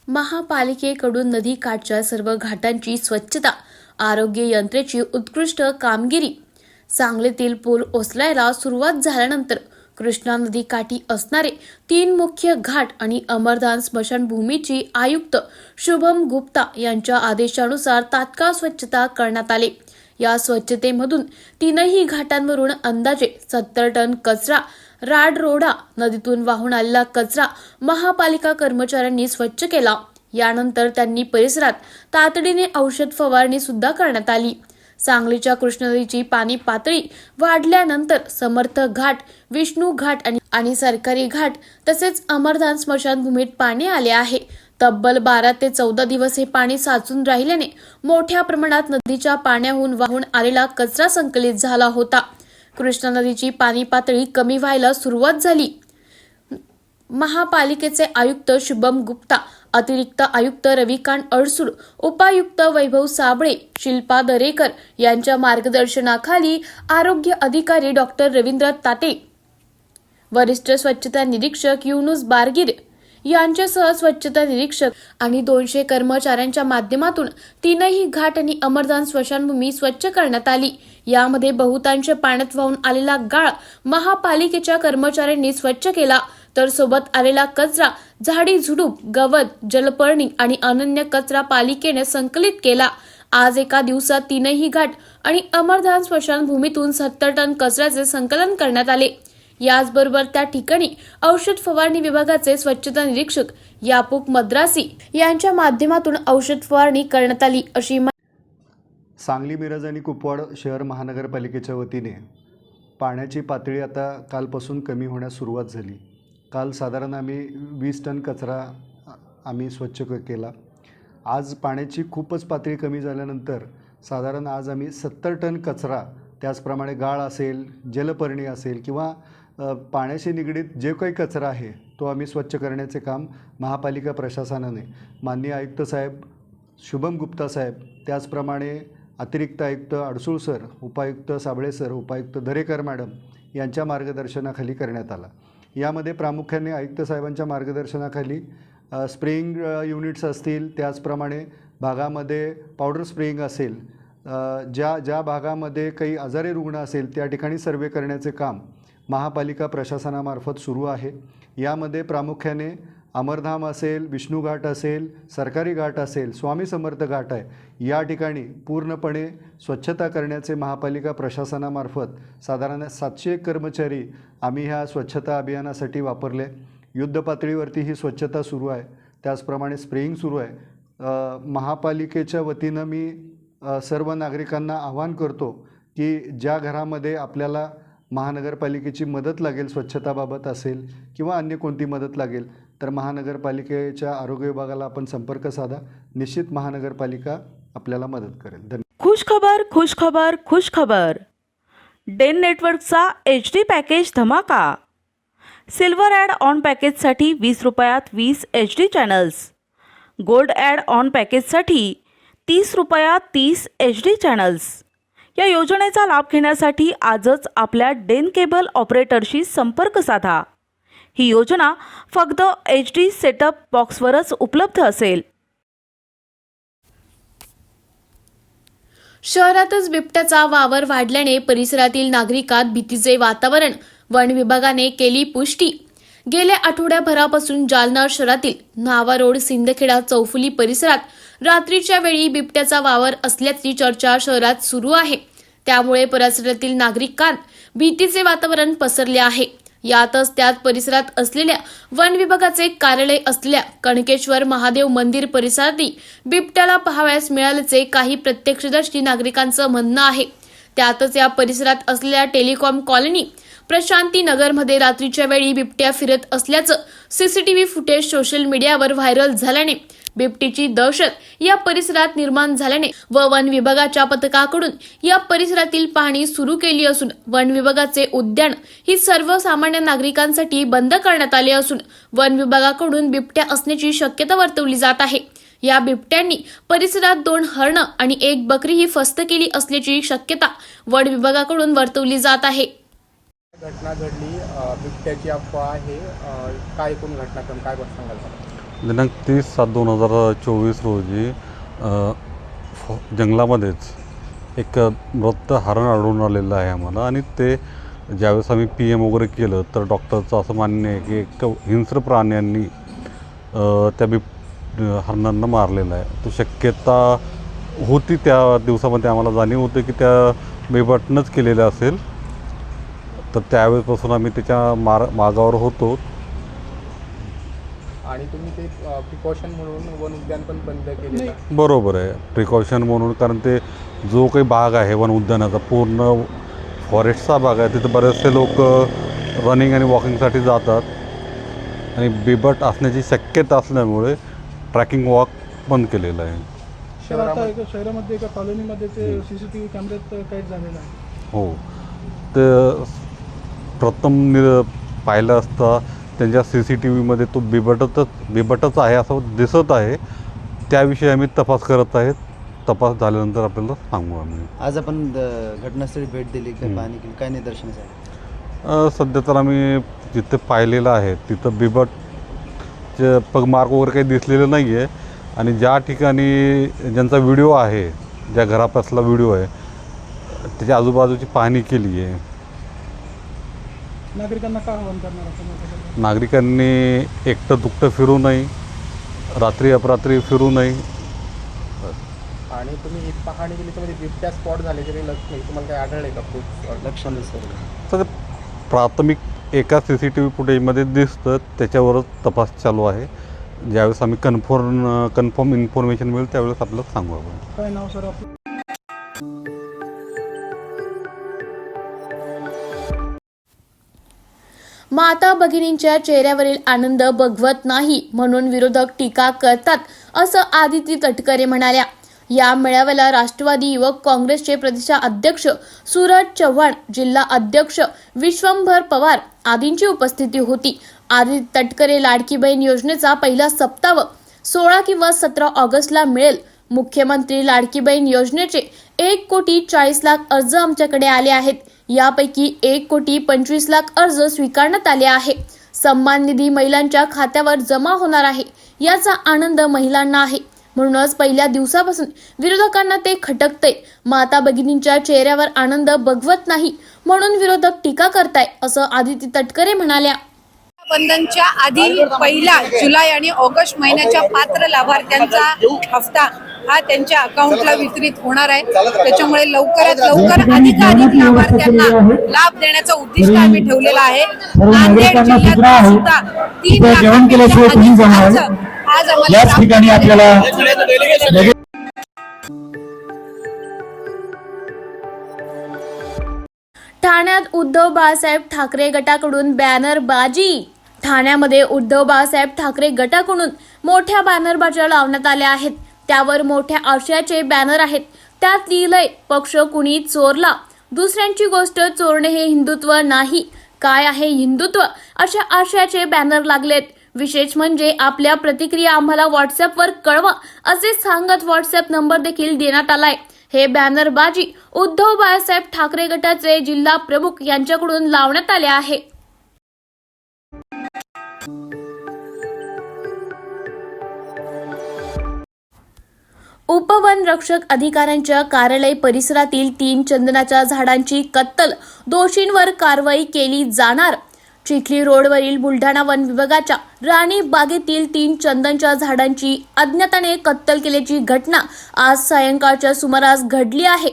महापालिकेकडून नदीकाठच्या सर्व घाटांची स्वच्छता, आरोग्य यंत्रणेची उत्कृष्ट कामगिरी. सांगलीतील पूल ओसरायला सुरुवात झाल्यानंतर कृष्णा नदीकाठी असणारे 3 मुख्य घाट आणि अमरधाम स्मशानभूमीची आयुक्त शुभम गुप्ता यांच्या आदेशानुसार तात्काळ स्वच्छता करण्यात आली. या स्वच्छतेमधून 3ही घाटांवरून अंदाजे 70 टन कचरा, राडरोडा, नदीतून वाहून आलेला कचरा महापालिका कर्मचाऱ्यांनी स्वच्छ केला. यानंतर त्यांनी परिसरात तातडीने औषध फवारणी सुद्धा करण्यात आली. सांगलीच्या कृष्णा नदीची पाणी पातळी वाढल्यानंतर समर्थ घाट, विष्णू घाट आणि सरकारी घाट तसेच अमरधाम स्मशानभूमीत पाणी आले आहे. तब्बल 12 ते 14 दिवस हे पाणी साचून राहिल्याने मोठ्या प्रमाणात नदीच्या पाण्याहून वाहून आलेला कचरा संकलित झाला होता. कृष्णा नदीची पाणी पातळी कमी व्हायला सुरुवात झाली. महापालिकेचे आयुक्त शुभम गुप्ता, अतिरिक्त आयुक्त रविकांत अडसूळ, उपायुक्त वैभव साबळे, शिल्पा दरेकर यांच्या मार्गदर्शनाखाली आरोग्य अधिकारी डॉक्टर रवींद्र ताटे, वरिष्ठ स्वच्छता निरीक्षक युनुस बारगीर यांच्यासह स्वच्छता निरीक्षक आणि 200 कर्मचाऱ्यांच्या माध्यमातून 3ही घाट आणि अमरधाम स्मशानभूमी स्वच्छ करण्यात आली. यामध्ये बहुतांश पाण्यात वाहून आलेला गाळ महापालिकेच्या कर्मचाऱ्यांनी स्वच्छ केला, तर सोबत आलेला कचरा, झाडी झुडूप, गवत, जलपर्णी आणि अनन्य कचरा पालिकेने संकलित केला. आज एका दिवसात 3ही घाट आणि अमरधाम स्मशानभूमीतून 70 टन कचऱ्याचे संकलन करण्यात आले. याचबरोबर त्या ठिकाणी औषध फवारणी विभागाचे स्वच्छता निरीक्षक यापूब मद्रासी यांच्या माध्यमातून औषध फवारणी करण्यात आली. अशी सांगली, मिरज आणि कुपवाड शहर महानगरपालिकेच्या वतीने पाण्याची पातळी आता कालपासून कमी होण्यास सुरुवात झाली. काल साधारण आम्ही 20 टन कचरा आम्ही स्वच्छ केला. आज पाण्याची खूपच पातळी कमी झाल्यानंतर साधारण आज आम्ही 70 टन कचरा, त्याचप्रमाणे गाळ असेल, जलपर्णी असेल किंवा पाण्याशी निगडीत जे काही कचरा आहे तो आम्ही स्वच्छ करण्याचे काम महापालिका प्रशासनाने माननीय आयुक्त साहेब शुभम गुप्ता साहेब, त्याचप्रमाणे अतिरिक्त आयुक्त अडसूळ सर, उपायुक्त साबळे सर, उपायुक्त दरेकर मॅडम यांच्या मार्गदर्शनाखाली करण्यात आला. यामध्ये प्रामुख्याने आयुक्त साहेबांच्या मार्गदर्शनाखाली स्प्रेइंग युनिट्स असतील, त्याचप्रमाणे भागामध्ये पावडर स्प्रेइंग असेल, ज्या भागामध्ये काही आजारी रुग्ण असेल त्या ठिकाणी सर्वे करण्याचे काम महापालिका प्रशासनामार्फत सुरू आहे. यामध्ये प्रामुख्याने अमरधाम असेल, विष्णू घाट असेल, सरकारी घाट असेल, स्वामी समर्थ घाट आहे, या ठिकाणी पूर्णपणे स्वच्छता करण्याचे महापालिका प्रशासनामार्फत साधारण 700 कर्मचारी आम्ही ह्या स्वच्छता अभियानासाठी वापरले. युद्ध पातळीवरती ही स्वच्छता सुरू आहे. त्याचप्रमाणे स्प्रेइंग सुरू आहे. महापालिकेच्या वतीनं मी सर्व नागरिकांना आवाहन करतो की ज्या घरामध्ये आपल्याला महानगरपालिकेची मदत लागेल, स्वच्छताबाबत असेल किंवा अन्य कोणती मदत लागेल, तर महानगरपालिकेच्या आरोग्य विभागाला आपण संपर्क साधा. निश्चित महानगरपालिका आपल्याला मदत करेल. धन्यवाद. खुश खबर. डेन नेटवर्कचा HD पॅकेज धमाका. सिल्वर ॲड ऑन पॅकेजसाठी 20 रुपयात 20 HD channels. Gold add on पॅकेजसाठी 30 रुपयात 30 HD चॅनल्स. या योजनेचा लाभ घेण्यासाठी आजच आपल्या डेन केबल ऑपरेटरशी संपर्क साधा. ही योजना फक्त HD सेटअप बॉक्सवरच उपलब्ध असेल. शहरातच बिबट्याचा वावर वाढल्याने परिसरातील नागरिकात भीतीचे वातावरण. वन विभागाने केली पुष्टी. गेल्या आठवड्याभरापासून जालना शहरातील न्हावा रोड, सिंदखेडा, चौफुली परिसरात रात्रीच्या वेळी बिबट्याचा वावर असल्याची चर्चा शहरात सुरू आहे. त्यामुळे परिसरातील नागरिकांत भीतीचे वातावरण पसरले आहे. यातच त्यात परिसरात असलेल्या वन विभागाचे कार्यालय असलेल्या कणकेश्वर महादेव मंदिर परिसरातही बिबट्याला पाहावयास मिळाल्याचे काही प्रत्यक्षदर्शी नागरिकांचं म्हणणं आहे. त्यातच या परिसरात असलेल्या टेलिकॉम कॉलनी प्रशांती नगरमध्ये रात्रीच्या वेळी बिबट्या फिरत असल्याचं CCTV फुटेज सोशल मीडियावर व्हायरल झाल्याने बिबटीची दहशत या परिसरात निर्माण झाल्याने वन विभागाच्या पथकाकडून या परिसरातील पाहणी सुरू केली असून वन विभागाचे उद्यान ही सर्वसामान्य नागरिकांसाठी बंद करण्यात आले असून वन विभागाकडून बिबट्या असण्याची शक्यता वर्तवली जात आहे. या बिबट्यांनी परिसरात 2 हरणं आणि 1 बकरीही फस्त केली असल्याची शक्यता वन विभागाकडून वर्तवली जात आहे. घटना घडली, बिबट्याची अफवा आहे, काय एकूण घटनाक्रम काय सांगाल? दिनांक 30/7/2024 रोजी जंगलामध्येच एक मृत हरण आढळून आलेलं आहे आम्हाला. आणि ते ज्यावेळेस आम्ही PM वगैरे केलं तर डॉक्टरचं असं मान्य आहे की एक हिंस्र प्राण्यांनी त्या हरणांना मारलेलं आहे. तो शक्यता होती त्या दिवसामध्ये आम्हाला जाणीव होते की त्या बिबटनंच केलेलं असेल. तर त्यावेळेपासून आम्ही त्याच्या मागावर होतो. आणि तुम्ही ते प्रिकॉशन म्हणून वन उद्यान पण बंद केले. बरोबर आहे, प्रिकॉशन म्हणून. कारण ते जो काही भाग आहे वन उद्यानाचा पूर्ण फॉरेस्टचा भाग आहे, तिथं बरेचसे लोक रनिंग आणि वॉकिंगसाठी जातात आणि बिबट असण्याची शक्यता असल्यामुळे ट्रॅकिंग वॉक बंद केलेलं आहे. शहरामध्ये एका कॉलनीमध्ये ते CCTV कॅमेऱ्यात काहीच झालेलं आहे. हो, ते प्रथम पाहिलं असता त्यांच्या CCTVमध्ये तो बिबटच आहे असं दिसत आहे. त्याविषयी आम्ही तपास करत आहेत. तपास झाल्यानंतर आपल्याला सांगू आम्ही. आज आपण घटनास्थळी भेट दिली, काय पाहणी केली, काय निदर्शनास आले? सध्या तर आम्ही जिथे पाहिलेलं आहे तिथं बिबटचे पगमार्क वगैरे काही दिसलेलं नाही आहे. आणि ज्या ठिकाणी ज्यांचा व्हिडिओ आहे, ज्या घरापासला व्हिडिओ आहे, त्याच्या आजूबाजूची पाहणी केली आहे. नागरिकांना काय आवाहन करणार आपण? नागरिकांनी एकटं दुकटं फिरू नये, रात्री अपरात्री फिरू नये. आणि तुम्ही एक पाहणी केली त्यामध्ये बिबट्या स्पॉट झाले तरी नाही, तुम्हाला काय आढळले का? खूप लक्ष नसेल. तर प्राथमिक एका CCTV फुटेजमध्ये दिसतं, त्याच्यावरच तपास चालू आहे. ज्यावेळेस आम्ही कन्फर्म इन्फॉर्मेशन मिळेल त्यावेळेस आपल्याला सांगू आपण. काय नाव सर आपलं? माता भगिनींच्या चेहऱ्यावरील आनंद बघवत नाही म्हणून विरोधक टीका करतात असं आदिती तटकरे म्हणाल्या. या मेळाव्याला राष्ट्रवादी युवक काँग्रेसचे प्रदेशाध्यक्ष सूरज चव्हाण, जिल्हा अध्यक्ष विश्वंभर पवार आदींची उपस्थिती होती. आदिती तटकरे लाडकी बहीण योजनेचा पहिला सप्ताह 16 किंवा 17 ऑगस्टला मिळेल. मुख्यमंत्री लाडकी बहीण योजनेचे 1,40,00,000 अर्ज आमच्याकडे आले आहेत. यापैकी 1,25,00,000 अर्ज स्वीकारण्यात आले आहे. सन्मान निधी महिलांच्या खात्यावर जमा होणार आहे. याचा आनंद महिलांना आहे. म्हणूनच पहिल्या दिवसापासून विरोधकांना ते खटकतंय. माता भगिनींच्या चेहऱ्यावर आनंद बघवत नाही म्हणून विरोधक टीका करताय असं आदिती तटकरे म्हणाल्या. बंधनच्या आधी पहिला जुलै आणि ऑगस्ट महिन्याच्या पात्र लाभार्थ्यांचा हप्ता हा त्यांच्या अकाउंटला वितरित होणार आहे. त्याच्यामुळे लवकरात लवकर अधिकाधिक लाभार्थ्यांना लाभ देण्याचं उद्दिष्ट आम्ही ठेवलेलं आहे. नांदेड जिल्ह्यात सुद्धा 3 लाखांपेक्षा अधिक अर्ज आज आम्हाला ठाण्यात उद्धव बाळासाहेब ठाकरे गटाकडून बॅनरबाजी. ठाण्यामध्ये उद्धव बाळासाहेब ठाकरे गटाकडून मोठ्या बॅनरबाज्या लावण्यात आल्या आहेत. त्यावर मोठ्या आशयाचे बॅनर आहेत. त्यात लिहिलंय, पक्ष कुणी चोरला. दुसऱ्यांची गोष्ट चोरणे हे हिंदुत्व नाही. काय आहे हिंदुत्व, अशा आशयाचे बॅनर लागलेत. विशेष म्हणजे आपल्या प्रतिक्रिया आम्हाला व्हॉट्सअपवर कळवा असे सांगत व्हॉट्सअप नंबर देखील देण्यात आलाय. हे बॅनरबाजी उद्धव बाळासाहेब ठाकरे गटाचे जिल्हा प्रमुख यांच्याकडून लावण्यात आले आहे. उपवन रक्षक अधिकाऱ्यांच्या कार्यालय परिसरातील 3 चंदनाच्या झाडांची कत्तल, दोषींवर कारवाई केली जाणार. चिखली रोडवरील बुलढाणा वन विभागाच्या राणी बागेतील 3 चंदनच्या झाडांची अज्ञाताने कत्तल केल्याची घटना आज सायंकाळच्या सुमारास घडली आहे.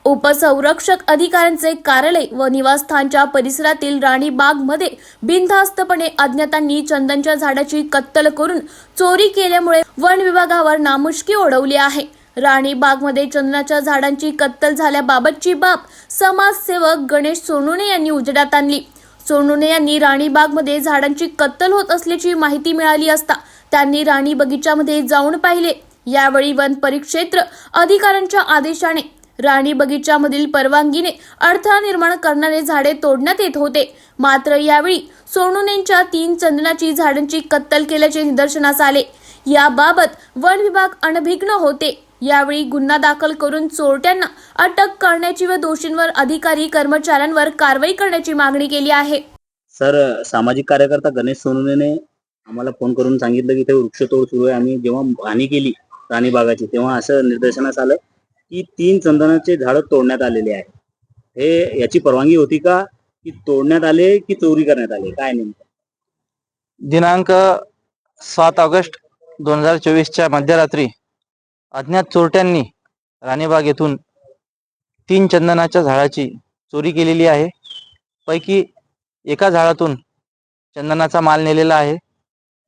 उपसंरक्षक अधिकाऱ्यांचे कार्यालय व निवासस्थानच्या परिसरातील राणीबागमध्ये बिनधास्तपणे अज्ञातांनी चंदनच्या झाडाची कत्तल करून चोरी केल्यामुळे वन विभागावर नामुष्की ओढवली आहे. राणीबागमध्ये चंदनाच्या झाडांची कत्तल झाल्याबाबतची बाब समाजसेवक गणेश सोनुने यांनी उजेडात आणली. सोनुने यांनी राणीबागमध्ये झाडांची कत्तल होत असल्याची माहिती मिळाली असता त्यांनी राणी बगीचामध्ये जाऊन पाहिले. यावेळी वन परिक्षेत्र अधिकाऱ्यांच्या आदेशाने राणी बगीचामधील परवानगीने अडथळा निर्माण करणारे झाडे तोडण्यात येत होते. मात्र यावेळी सोनुनेंच्या 3 चंदनाची झाडांची कत्तल केल्याचे निदर्शनास आले. याबाबत वन विभाग अनभिज्ञ होते. यावेळी गुन्हा दाखल करून चोरट्यांना अटक करण्याची व दोषींवर अधिकारी कर्मचाऱ्यांवर कारवाई करण्याची मागणी केली आहे. सर, सामाजिक कार्यकर्ता गणेश सोनुने आम्हाला फोन करून सांगितलं की इथे वृक्षतोड सुरू आहे. आम्ही जेव्हा पाहणी केली राणीबागाची तेव्हा असं निदर्शनास आलं की 3 चंदनाचे झाडं तोडण्यात आलेले आहे. हे याची परवानगी होती का की तोडण्यात आले की चोरी करण्यात आले, काय नेमकं? दिनांक 7 ऑगस्ट 2024च्या मध्यरात्री अज्ञात चोरट्यांनी राणीबाग येथून 3 चंदनाच्या झाडाची चोरी केलेली आहे. पैकी एका झाडातून चंदनाचा माल नेलेला आहे.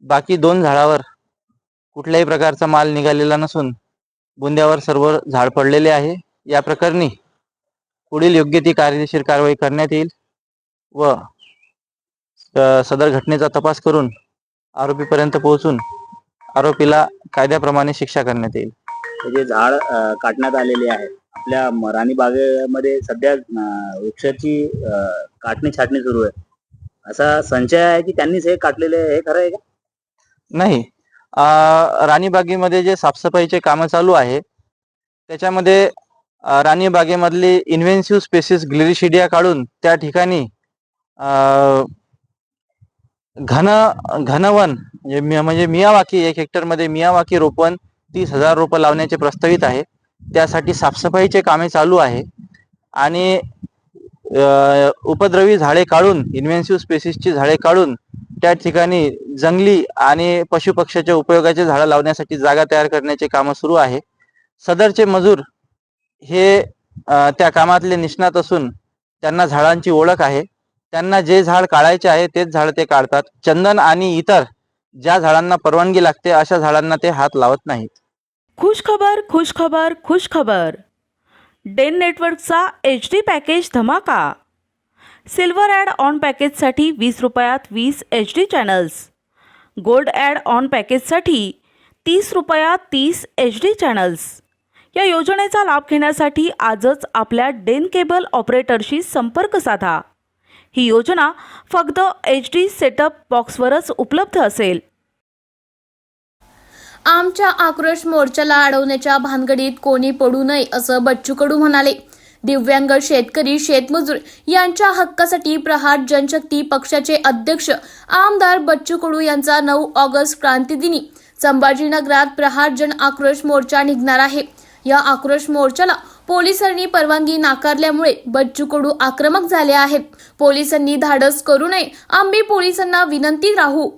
बाकी 2 झाडावर कुठल्याही प्रकारचा माल निघालेला नसून बुंद्यावर सर्व झाड पडलेले आहे. या प्रकरणी पुढील योग्य ती कायदेशीर कारवाई करण्यात येईल व सदर घटनेचा तपास करून आरोपीपर्यंत पोहोचून आरोपीला कायद्याप्रमाणे शिक्षा करण्यात येईल. हे जे झाड काटण्यात आलेले आहे आपल्या राणीबागेमध्ये सध्या वृक्षाची काटणी छाटणी सुरू आहे, असा संशय आहे की त्यांनीच हे काटलेले आहे. हे खरं आहे का? नाही, राणीबागेमध्ये जे साफसफाईचे कामं चालू आहे त्याच्यामध्ये राणीबागेमधली इन्व्हेन्सिव्ह स्पेसिस ग्लिरिशिडिया काढून त्या ठिकाणी घनवन म्हणजे मियावाकी 1 हेक्टरमध्ये मियावाकी रोपण 30,000 रोपं लावण्याचे प्रस्तावित आहे. त्यासाठी साफसफाईचे कामे चालू आहे आणि उपद्रवी झाडे काढून इन्व्हेन्सिव्ह स्पेसिसची झाडे काढून त्या ठिकाणी जंगली आणि पशुपक्ष्याच्या उपयोगाचे झाडं लावण्यासाठी जागा तयार करण्याचे कामं सुरू आहे. सदरचे मजूर हे त्या कामातले निष्णात असून त्यांना झाडांची ओळख आहे. त्यांना जे झाड काढायचे आहे तेच झाड ते काढतात. चंदन आणि इतर ज्या झाडांना परवानगी लागते अशा झाडांना ते हात लावत नाहीत. खुश खबर, खुश खबर, खुश खबर. डेन नेटवर्कचा HD पॅकेज धमाका. सिल्वर ॲड ऑन पॅकेजसाठी 20 रुपयात 20 HD channels. Gold add on पॅकेजसाठी 30 रुपयात 30 HD चॅनल्स. या योजनेचा लाभ घेण्यासाठी आजच आपल्या डेन केबल ऑपरेटरशी संपर्क साधा. ही योजना फक्त HD सेटअप बॉक्सवरच उपलब्ध असेल. आमच्या आक्रोश मोर्चाला अडवण्याच्या भानगडीत कोणी पडू नये असं बच्चू कडू म्हणाले. दिव्यांग शेतकरी शेतमजूर यांच्या हक्कासाठी प्रहार जनशक्ती पक्षाचे अध्यक्ष आमदार बच्चू कडू यांचा 9 ऑगस्ट क्रांतीदिनी संभाजीनगरात प्रहार जन आक्रोश मोर्चा निघणार आहे. या आक्रोश मोर्चाला पोलिसांनी परवानगी नाकारल्यामुळे बच्चू कडू आक्रमक झाले आहेत. पोलिसांनी धाडस करू नये, आम्ही पोलिसांना विनंती राहू.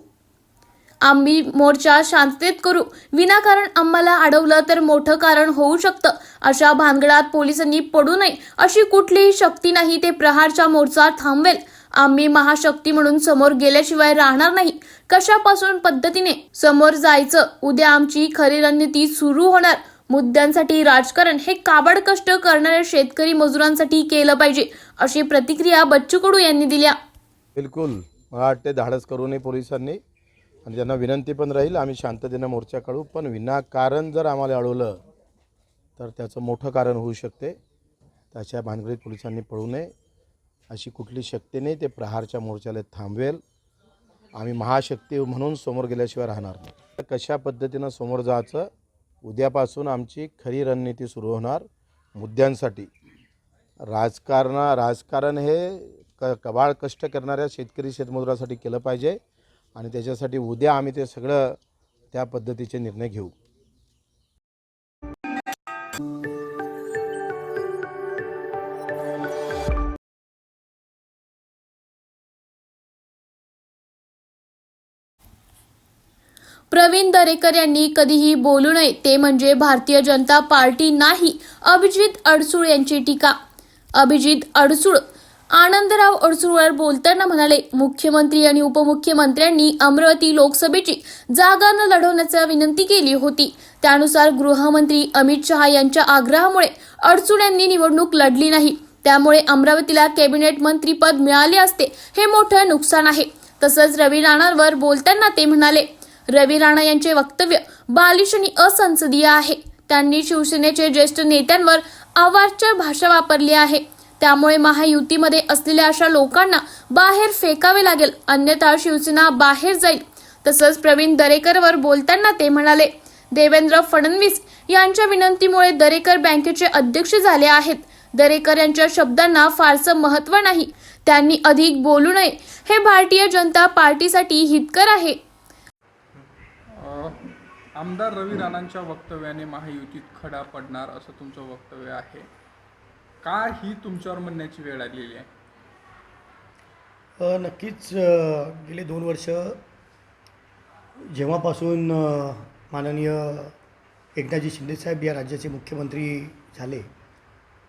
आम्ही मोर्चा शांततेत करू. विनाकारण आम्हाला अडवलं तर मोठं कारण होऊ शकतं. अशा भानगडात पोलिसांनी पडू नये अशी कुठलीही शक्ती नाही ते प्रहारचा मोर्चा थांबवेल. आम्ही महाशक्ती म्हणून समोर गेल्याशिवाय राहणार नाही. कशापासून पद्धतीने समोर जायचं, उद्या आमची खरी रणनीती सुरू होणार. मुद्द्यांसाठी राजकारण हे काबड कष्ट करणाऱ्या शेतकरी मजुरांसाठी केलं पाहिजे अशी प्रतिक्रिया बच्चू कडू यांनी दिल्या. बिलकुल मला वाटते धाडस करू नये पोलिसांनी आणि त्यांना विनंती पण राहील आम्ही शांततेने मोर्चा काढू. पण विनाकारण जर आम्हाला अडवलं तर त्याचं मोठं कारण होऊ शकते. त्याच्या भानगडीत पोलिसांनी पडू नये अशी कुठली शक्ती नाही. ते प्रहारच्या मोर्चाला थांबवेल. आम्ही महाशक्ती म्हणून समोर गेल्याशिवाय राहणार नाही. कशा पद्धतीनं समोर जायचं, उद्यापासून आमची खरी रणनीती सुरू होणार. मुद्द्यांसाठी राजकारण हे कबाड कष्ट करणाऱ्या शेतकरी शेतमजुरासाठी केलं पाहिजे आणि त्याच्यासाठी उद्या आम्ही ते सगळं त्या पद्धतीचे निर्णय घेऊ. प्रवीण दरेकर यांनी कधीही बोलू नये ते म्हणजे भारतीय जनता पार्टी नाही. अभिजित अडसूळ यांची टीका. अभिजित अडसूळ आनंदराव अडसूळवर बोलताना म्हणाले, मुख्यमंत्री आणि उपमुख्यमंत्र्यांनी अमरावती लोकसभेची जागा न लढवण्याची विनंती केली होती. त्यानुसार गृहमंत्री अमित शहा यांच्या आग्रहामुळे अडसूळ यांनी निवडणूक लढली नाही. त्यामुळे अमरावतीला कॅबिनेट मंत्रीपद मिळाले असते. हे मोठं नुकसान आहे. तसंच रवी राणांवर बोलताना ते म्हणाले, रवी राणा यांचे वक्तव्य बालिश आणि असंसदीय आहे. त्यांनी शिवसेनेचे ज्येष्ठ नेत्यांवर अवाच्य भाषा वापरली आहे. त्यामुळे महायुतीमध्ये असलेल्या अशा लोकांना बाहेर फेकावे लागेल, अन्यथा शिवसेना बाहेर जाईल. तसंच प्रवीण दरेकरवर बोलताना ते म्हणाले, देवेंद्र फडणवीस यांच्या विनंतीमुळे दरेकर बँकेचे अध्यक्ष झाले आहेत. दरेकर यांच्या शब्दांना फारसं महत्त्व नाही. त्यांनी अधिक बोलू नये. हे भारतीय जनता पार्टीसाठी हितकर आहे. आमदार रवी राणांच्या वक्तव्याने महायुतीत खडा पडणार असं तुमचं वक्तव्य आहे. का ही तुमच्यावर म्हणण्याची वेळ आलेली आहे? नक्कीच गेले 2 वर्ष जेव्हापासून माननीय एकनाथजी शिंदेसाहेब या राज्याचे मुख्यमंत्री झाले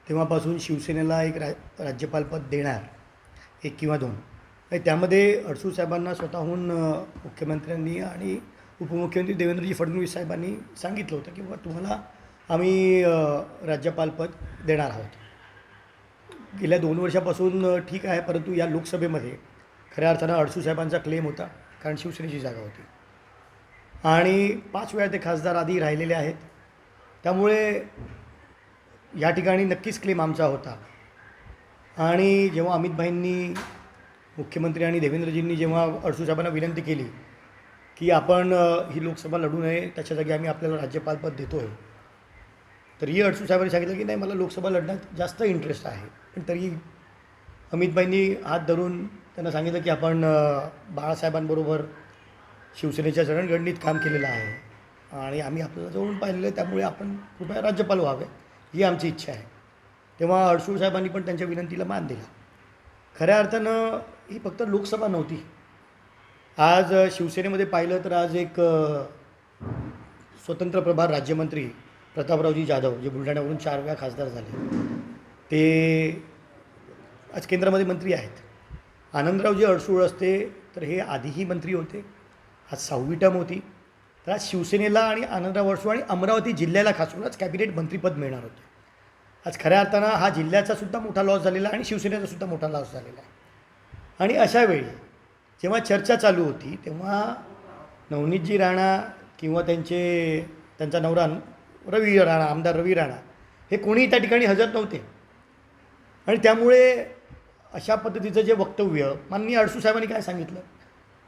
तेव्हापासून शिवसेनेला एक राज्यपालपद देणार 1 किंवा 2. त्यामध्ये अडसूळ साहेबांना स्वतःहून मुख्यमंत्र्यांनी आणि उपमुख्यमंत्री देवेंद्रजी फडणवीस साहेबांनी सांगितलं होतं की बाबा तुम्हाला आम्ही राज्यपालपद देणार आहोत. गेल्या 2 वर्षापासून ठीक आहे, परंतु या लोकसभेमध्ये खऱ्या अर्थानं अडसूळ साहेबांचा क्लेम होता, कारण शिवसेनेची जागा होती आणि 5 वेळा ते खासदार आधी राहिलेले आहेत. त्यामुळे या ठिकाणी नक्कीच क्लेम आमचा होता. आणि जेव्हा अमितभाईंनी मुख्यमंत्री आणि देवेंद्रजींनी जेव्हा अडसूळ साहेबांना विनंती केली की आपण ही लोकसभा लढू नये, त्याच्या जागी आम्ही आपल्याला राज्यपालपद देतो आहे, तरीही अडसूळ साहेबांनी सांगितलं की नाही, मला लोकसभा लढण्यात जास्त इंटरेस्ट आहे. पण तरी अमितभाईंनी हात धरून त्यांना सांगितलं की आपण बाळासाहेबांबरोबर शिवसेनेच्या जडणघडणीत काम केलेलं आहे आणि आम्ही आपल्याला जवळून पाहिलेलं आहे, त्यामुळे आपण कृपया राज्यपाल व्हावे ही आमची इच्छा आहे. तेव्हा अडसूळ साहेबांनी पण त्यांच्या विनंतीला मान दिला. खऱ्या अर्थानं ही फक्त लोकसभा नव्हती. आज शिवसेनेमध्ये पाहिलं तर आज एक स्वतंत्र प्रभार राज्यमंत्री प्रतापरावजी जाधव, जे बुलढाण्यावरून 4 वेळा खासदार झाले, ते आज केंद्रामध्ये मंत्री आहेत. आनंदरावजी अडसूळ असते तर हे आधीही मंत्री होते, आज 6वी टर्म होती. तर आज शिवसेनेला आणि आनंदराव अडसूळ आणि अमरावती जिल्ह्याला खासूनच कॅबिनेट मंत्रीपद मिळणार होतं. आज खऱ्या अर्थानं हा जिल्ह्याचासुद्धा मोठा लॉस झालेला आहे आणि शिवसेनेचासुद्धा मोठा लॉस झालेला आहे. आणि अशावेळी जेव्हा चर्चा चालू होती तेव्हा नवनीतजी राणा किंवा त्यांचा नवरा रवी राणा, आमदार रवी राणा, हे कोणीही त्या ठिकाणी हजर नव्हते. आणि त्यामुळे अशा पद्धतीचं जे वक्तव्य माननीय अडसूळ साहेबांनी काय सांगितलं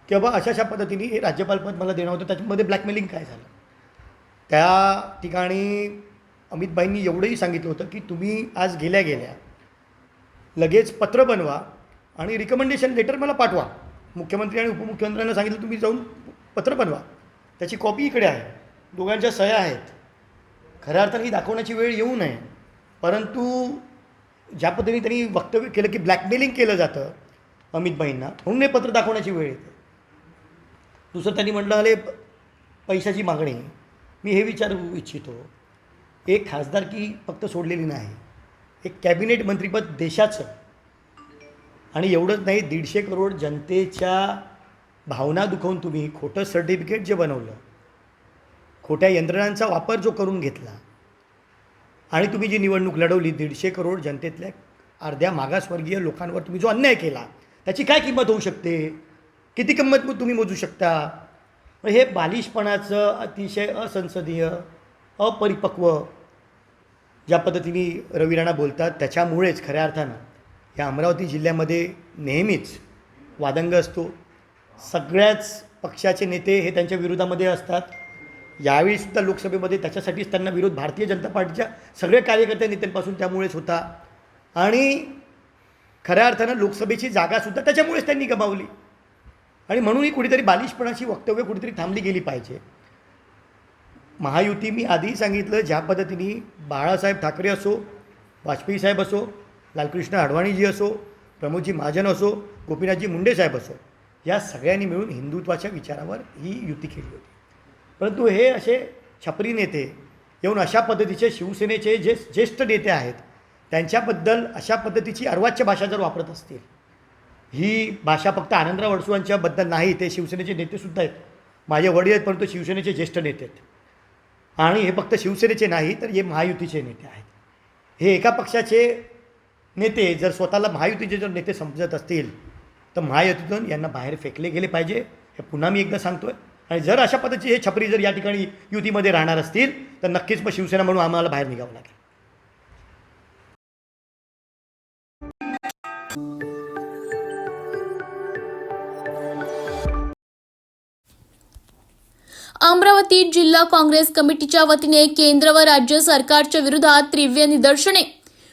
की बाबा अशा पद्धतीने हे राज्यपालपद मला देणं होतं, त्याच्यामध्ये ब्लॅकमेलिंग काय झालं. त्या ठिकाणी अमितभाईंनी एवढंही सांगितलं होतं की तुम्ही आज गेल्या लगेच पत्र बनवा आणि रिकमेंडेशन लेटर मला पाठवा. मुख्यमंत्री आणि उपमुख्यमंत्र्यांना सांगितलं तुम्ही जाऊन पत्र बनवा, त्याची कॉपी इकडे आहे, दोघांच्या सह्या आहेत. खऱ्या अर्थाने ही दाखवण्याची वेळ येऊ नये, परंतु ज्या पद्धतीने त्यांनी वक्तव्य केलं की ब्लॅकमेलिंग केलं जातं अमितभाईंना, म्हणून हे पत्र दाखवण्याची वेळ येते. दुसरं त्यांनी म्हटलं आले पैशाची मागणी. मी हे विचारू इच्छितो, एक खासदारकी फक्त सोडलेली नाही, एक कॅबिनेट मंत्रीपद देशाचं, आणि एवढंच नाही, 150 करोड जनतेच्या भावना दुखवून तुम्ही खोटं सर्टिफिकेट जे बनवलं, खोट्या यंत्रणांचा वापर जो करून घेतला आणि तुम्ही जी निवडणूक लढवली, 150 करोड जनतेतल्या अर्ध्या मागासवर्गीय लोकांवर तुम्ही जो अन्याय केला, त्याची काय किंमत होऊ शकते, किती किंमत तुम्ही मोजू शकता. हे बालिशपणाचं, अतिशय असंसदीय, अपरिपक्व ज्या पद्धतीने रवी राणा बोलतात, त्याच्यामुळेच खऱ्या अर्थानं या अमरावती जिल्ह्यामध्ये नेहमीच वादंग असतो. सगळ्याच पक्षाचे नेते हे त्यांच्या विरोधामध्ये असतात. यावेळीसुद्धा लोकसभेमध्ये त्याच्यासाठीच त्यांना विरोध भारतीय जनता पार्टीच्या सगळ्या कार्यकर्त्या नेत्यांपासून त्यामुळेच होता. आणि खऱ्या अर्थानं लोकसभेची जागासुद्धा त्याच्यामुळेच त्यांनी गमावली. आणि म्हणूनही कुठेतरी बालिशपणाची वक्तव्य कुठेतरी थांबली गेली पाहिजे. महायुती मी आधीही सांगितलं, ज्या पद्धतीने बाळासाहेब ठाकरे असो, वाजपेयी साहेब असो, लालकृष्ण अडवाणीजी असो, प्रमोदजी महाजन असो, गोपीनाथजी मुंडे साहेब असो, या सगळ्यांनी मिळून हिंदुत्वाच्या विचारावर ही युती केली होती. परंतु हे असे छपरी नेते येऊन अशा पद्धतीचे शिवसेनेचे जे ज्येष्ठ नेते आहेत त्यांच्याबद्दल अशा पद्धतीची अर्वाच्य भाषा जर वापरत असतील, ही भाषा फक्त आनंदराव अडसूळांच्याबद्दल नाही, ते शिवसेनेचे नेतेसुद्धा आहेत, माझे वडील आहेत, परंतु शिवसेनेचे ज्येष्ठ नेते आहेत. आणि हे फक्त शिवसेनेचे नाही तर हे महायुतीचे नेते आहेत. हे एका पक्षाचे नेते जर स्वतःला महायुतीचे जर नेते समजत असतील तर महायुतीतून यांना बाहेर फेकले गेले पाहिजे, हे पुन्हा मी एकदा सांगतो आहे. आणि जर अशा पद्धतीचे हे छपरी जर या ठिकाणी युतीमध्ये राहणार असतील तर नक्कीच मग शिवसेना म्हणून आम्हाला बाहेर निघावं लागेल. अमरावती जिल्हा काँग्रेस कमिटीच्या वतीने केंद्र व राज्य सरकारच्या विरोधात तीव्र निदर्शने.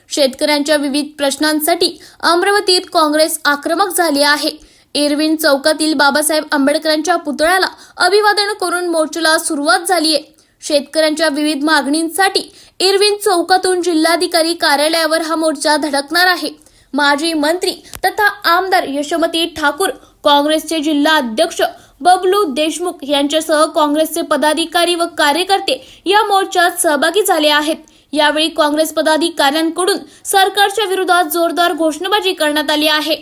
शेतकऱ्यांच्या विविध प्रश्नांसाठी अमरावतीत काँग्रेस आक्रमक झाली आहे. इरविन चौकातील बाबासाहेब आंबेडकरांच्या पुतळ्याला अभिवादन करून मोर्चाला सुरुवात झाली आहे. शेतकऱ्यांच्या विविध मागणींसाठी इरविन चौकातून जिल्हाधिकारी कार्यालयावर हा मोर्चा धडकणार आहे. माजी मंत्री तथा आमदार यशोमती ठाकूर, काँग्रेसचे जिल्हा अध्यक्ष बबलू देशमुख यांच्यासह काँग्रेसचे पदाधिकारी व कार्यकर्ते या मोर्चात सहभागी झाले आहेत. यावेळी काँग्रेस पदाधिकाऱ्यांकडून सरकारच्या विरोधात जोरदार घोषणाबाजी करण्यात आली आहे.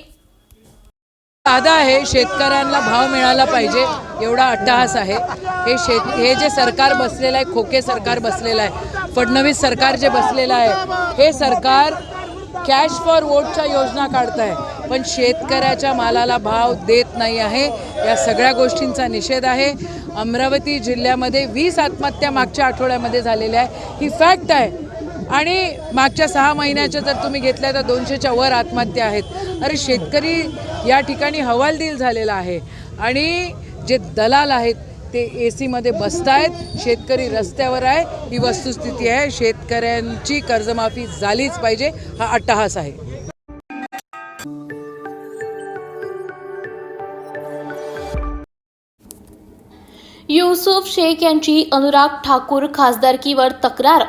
साधा आहे, शेतकऱ्यांना भाव मिळाला पाहिजे एवढा अट्टहास आहे. हे जे सरकार बसलेलं आहे, खोके सरकार बसलेलं आहे, फडणवीस सरकार जे बसलेलं आहे, हे सरकार कॅश फॉर वोटच्या योजना काढत आहे, पण शेतकऱ्याच्या मालाला भाव देत नाही आहे. या सगळ्या गोष्टींचा निषेध आहे. अमरावती जिल्ह्यामध्ये 20 आत्महत्या मागच्या आठवड्यामध्ये झालेल्या आहे, ही फॅक्ट आहे. आणि मागच्या 6 महिन्याच्या जर तुम्ही घेतल्या तर 200च्या वर आत्महत्या आहेत. अरे शेतकरी या ठिकाणी हवालदिल झालेला आहे आणि जे दलाल आहेत ते AC मध्ये बसतायत, शेतकरी रस्त्यावर आहे. ही वस्तुस्थिती आहे. शेतकऱ्यांची कर्जमाफी झालीच पाहिजे, हा अट्टहास आहे. युसूफ शेख यांची अनुराग ठाकूर खासदारकीवर तक्रार.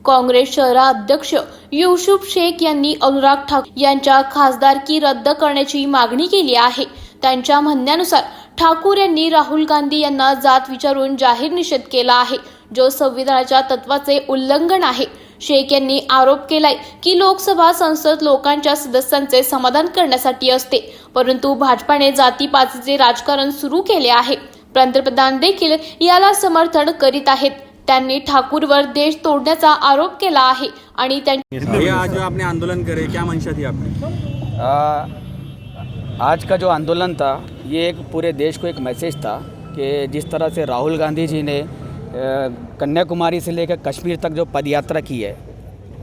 काँग्रेस शहराध्यक्ष युसूफ शेख यांनी अनुराग ठाकूर यांच्या खासदारकी रद्द करण्याची मागणी केली आहे. त्यांच्या म्हणण्यानुसार ठाकूर यांनी राहुल गांधी यांना जात विचारून जाहीर निषेध केला आहे, जो संविधानाच्या तत्वाचे उल्लंघन आहे. शेख यांनी आरोप केलाय की लोकसभा संसद लोकांच्या सदस्यांचे समाधान करण्यासाठी असते, परंतु भाजपाने जातीपातीचे राजकारण सुरू केले आहे. पंतप्रधान देखील याला समर्थन करीत आहेत. त्यांनी ठाकूरवर देश तोडण्याचा आरोप केला आहे आणि आज आपने आंदोलन करे, क्या मंशा थी आपकी? आज का जो आंदोलन था ये एक पूरे देश को एक मैसेज था कि जिस तरह से राहुल गांधी जी ने कन्याकुमारी से लेकर कश्मीर तक जो पदयात्रा की है,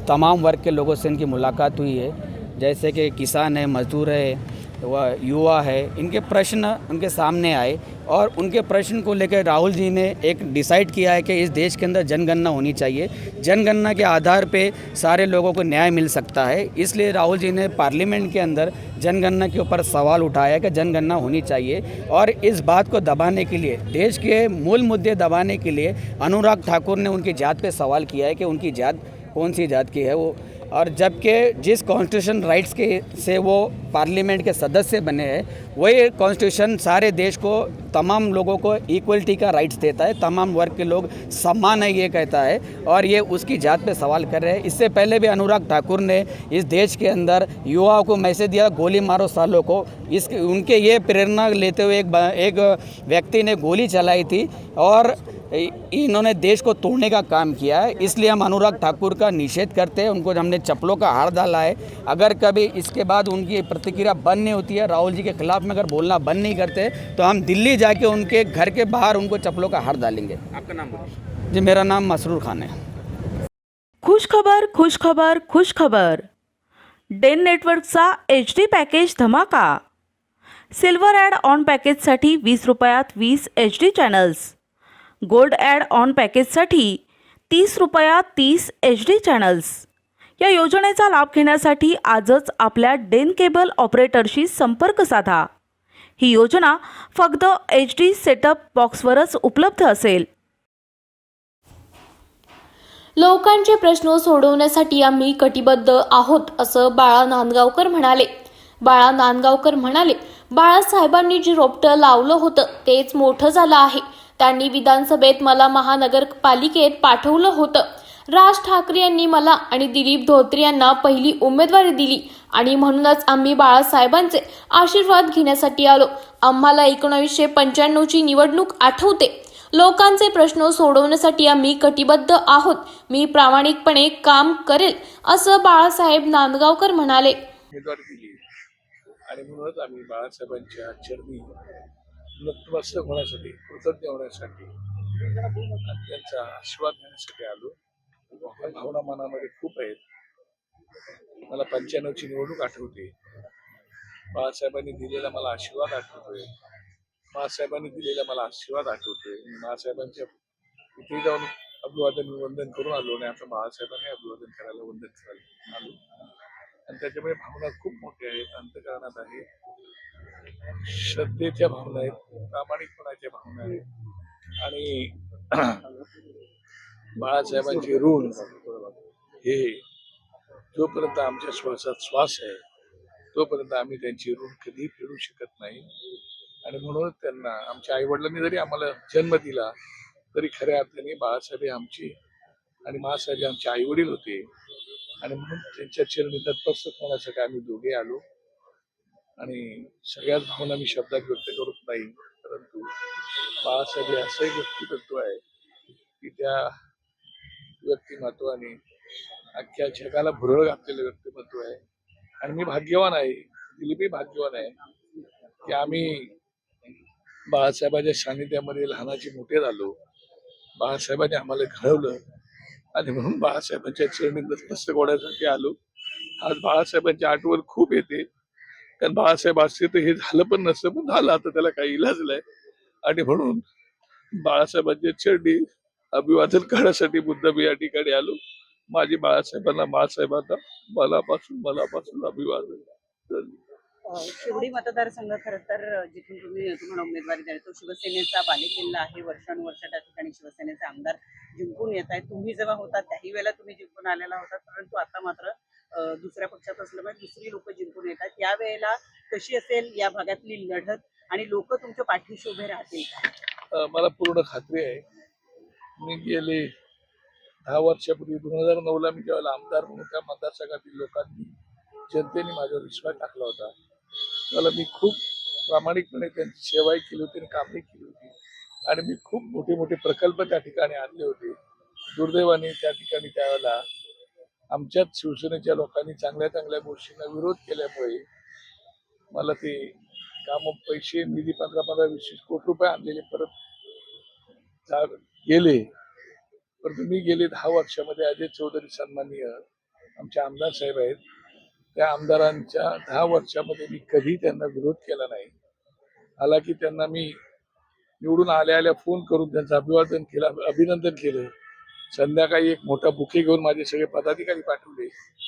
तमाम वर्ग के लोगों से इनकी मुलाकात हुई है, जैसे कि किसान है, मजदूर है, वह युवा है, इनके प्रश्न उनके सामने आए और उनके प्रश्न को लेकर राहुल जी ने एक डिसाइड किया है कि इस देश के अंदर जनगणना होनी चाहिए. जनगणना के आधार पे सारे लोगों को न्याय मिल सकता है. इसलिए राहुल जी ने पार्लियामेंट के अंदर जनगणना के ऊपर सवाल उठाया कि जनगणना होनी चाहिए और इस बात को दबाने के लिए, देश के मूल मुद्दे दबाने के लिए अनुराग ठाकुर ने उनकी जात पे सवाल किया है कि उनकी जात कौन सी जात की है वो, और जबकि जिस कॉन्स्टिट्यूशन राइट्स के से वो पार्लियामेंट के सदस्य बने हैं, वही कॉन्स्टिट्यूशन सारे देश को, तमाम लोगों को इक्वलिटी का राइट्स देता है, तमाम वर्ग के लोग सम्मान है ये कहता है, और ये उसकी जात पे सवाल कर रहे हैं. इससे पहले भी अनुराग ठाकुर ने इस देश के अंदर युवाओं को मैसेज दिया, गोली मारो सालों को. उनके ये प्रेरणा लेते हुए एक व्यक्ति ने गोली चलाई थी और इन्होंने देश को तोड़ने का काम किया है. इसलिए हम अनुराग ठाकुर का निषेध करते हैं. उनको हमने चप्पलों का हार डाला है. अगर कभी इसके बाद उनकी प्रतिक्रिया बंद नहीं होती है, राहुल जी के खिलाफ में अगर बोलना बंद नहीं करते, तो हम दिल्ली जाके उनके घर के बाहर उनको चप्पलों का हार डालेंगे. आपका नाम बोलिए. जी, मेरा नाम मसरूर खान है. खुश खबर, खुश खबर, खुश खबर. डेन नेटवर्कचा HD पॅकेज धमाका. सिल्वर ॲड ऑन पॅकेजसाठी 20 रुपयात 20 HD channels. Gold add on पॅकेजसाठी 30 रुपयात 30 HD चॅनल्स. या योजनेचा लाभ घेण्यासाठी आजच आपल्या डेन केबल ऑपरेटरशी संपर्क साधा. ही योजना फक्त HD सेटअप बॉक्सवरच उपलब्ध असेल. लोकांचे प्रश्न सोडवण्यासाठी आम्ही कटिबद्ध आहोत, असं बाळा नांदगावकर म्हणाले. बाळा नांदगावकर म्हणाले, बाळासाहेबांनी जे रोपटं लावलं होतं तेच मोठं झालं आहे. त्यांनी विधानसभेत मला महानगरपालिकेत पाठवलं होतं. राज ठाकरे यांनी मला आणि दिलीप धोत्रे यांना पहिली उमेदवारी दिली आणि म्हणूनच आम्ही बाळासाहेबांचे आशीर्वाद घेण्यासाठी आलो. आम्हाला 1995ची निवडणूक आठवते. लोकांचे प्रश्न सोडवण्यासाठी आम्ही कटिबद्ध आहोत. मी प्रामाणिकपणे काम करेल, असं बाळासाहेब नांदगावकर म्हणाले. उमेदवारी दिली आणि म्हणूनच आम्ही बाळासाहेबांच्या चरणी नतमस्तक होण्यासाठी, कृतज्ञ होण्यासाठी, त्यांचा आशीर्वाद घेण्यासाठी आलो. भावना मनामध्ये खूप आहेत. मला 95ची निवडणूक आठवते. बाळासाहेबांनी दिलेला मला आशीर्वाद आठवतोय. बाळासाहेबांनी दिलेला मला आशीर्वाद आठवतोय. बाळासाहेबांच्या इथे जाऊन वंदन करून आलो आणि आता बाळासाहेबांनी अभिवादन करायला वंदन करायला आलो. आणि त्याच्यामुळे भावना खूप मोठ्या आहेत, अंतःकरणात आहे, श्रद्धेच्या भावना आहेत, प्रामाणिकपणाच्या भावना आहेत आणि बाळासाहेबांचे ऋण हे जोपर्यंत आमच्या श्वासात श्वास आहे तोपर्यंत आम्ही त्यांची ऋण कधीही फेडू शकत नाही. आणि म्हणूनच त्यांना आमच्या आई वडिलांनी जरी आम्हाला जन्म दिला तरी खऱ्या अर्थाने बाळासाहेब हे आमची आणि मासाहेब आमचे आई वडील होते. आणि म्हणून त्यांच्या चरणी तत्पस्थ होण्यासाठी आम्ही दोघे आलो. आणि सगळ्याच भावना मी शब्दात व्यक्त करत नाही, परंतु बाळासाहेब हे असं एक व्यक्तिमत्व आहे की त्या व्यक्तिमत्वाने अख्ख्या जगाला भुरळ घातलेलं व्यक्तिमत्व आहे. आणि मी भाग्यवान आहे, दिलीपही भाग्यवान आहे की आम्ही बाळासाहेबांच्या सानिध्यामध्ये लहानाचे मोठे झालो. बाळासाहेबांनी आम्हाला घडवलं आणि म्हणून बाळासाहेबांच्या चरणी नतमस्तक होण्यासाठी आलो. आज बाळासाहेबांची आठवण खूप येते, कारण बाळासाहेब असते तर हे झालं पण नसतं, पण झालं, आता त्याला काही इलाज नाही. आणि म्हणून बाळासाहेबांच्या चरणी अभिवादन करण्यासाठी मुद्दाम या ठिकाणी आलो. माझी बाळासाहेबांना मासाहेबांना मनापासून अभिवादन. शिवडी मतदारसंघ खरं तर जिथून तुम्हाला उमेदवारी द्याल तो शिवसेनेचा बालेकिल्ला आहे. वर्षानुवर्ष त्या ठिकाणी शिवसेनेचे आमदार जिंकून येत आहेत. तुम्ही जेव्हा होता त्याही वेळेला तुम्ही जिंकून आलेला होता, परंतु आता मात्र दुसऱ्या पक्षात असल्यामुळे दुसरी लोक जिंकून येतात. त्यावेळेला कशी असेल या भागातली लढत आणि लोक तुमच्या पाठीशी उभे राहतील का? मला पूर्ण खात्री आहे. मी गेले 10 वर्षापूर्वी 2009ला मी जेव्हा आमदार म्हणून त्या मतदारसंघातील लोकांनी जनतेने माझ्यावर विश्वास टाकला होता, त्याला मी खूप प्रामाणिकपणे त्यांची सेवाही केली होती आणि कामही केली होती. आणि मी खूप मोठे मोठे प्रकल्प त्या ठिकाणी आणले होते. दुर्दैवाने त्या ठिकाणी त्यावेळेला आमच्याच शिवसेनेच्या लोकांनी चांगल्या चांगल्या गोष्टींना विरोध केल्यामुळे मला ते काम, पैसे, निधी 15-20 कोटी रुपये आणलेले परत गेले. परंतु मी गेले 10 वर्षामध्ये अजय चौधरी सन्माननीय आमचे आमदार साहेब आहेत, त्या आमदारांच्या 10 वर्षामध्ये मी कधी त्यांना विरोध केला नाही. हालाकी त्यांना मी निवडून आल्या फोन करून त्यांचं अभिनंदन केलं. संध्याकाळी एक मोठा बुके घेऊन माझे सगळे पदाधिकारी पाठवले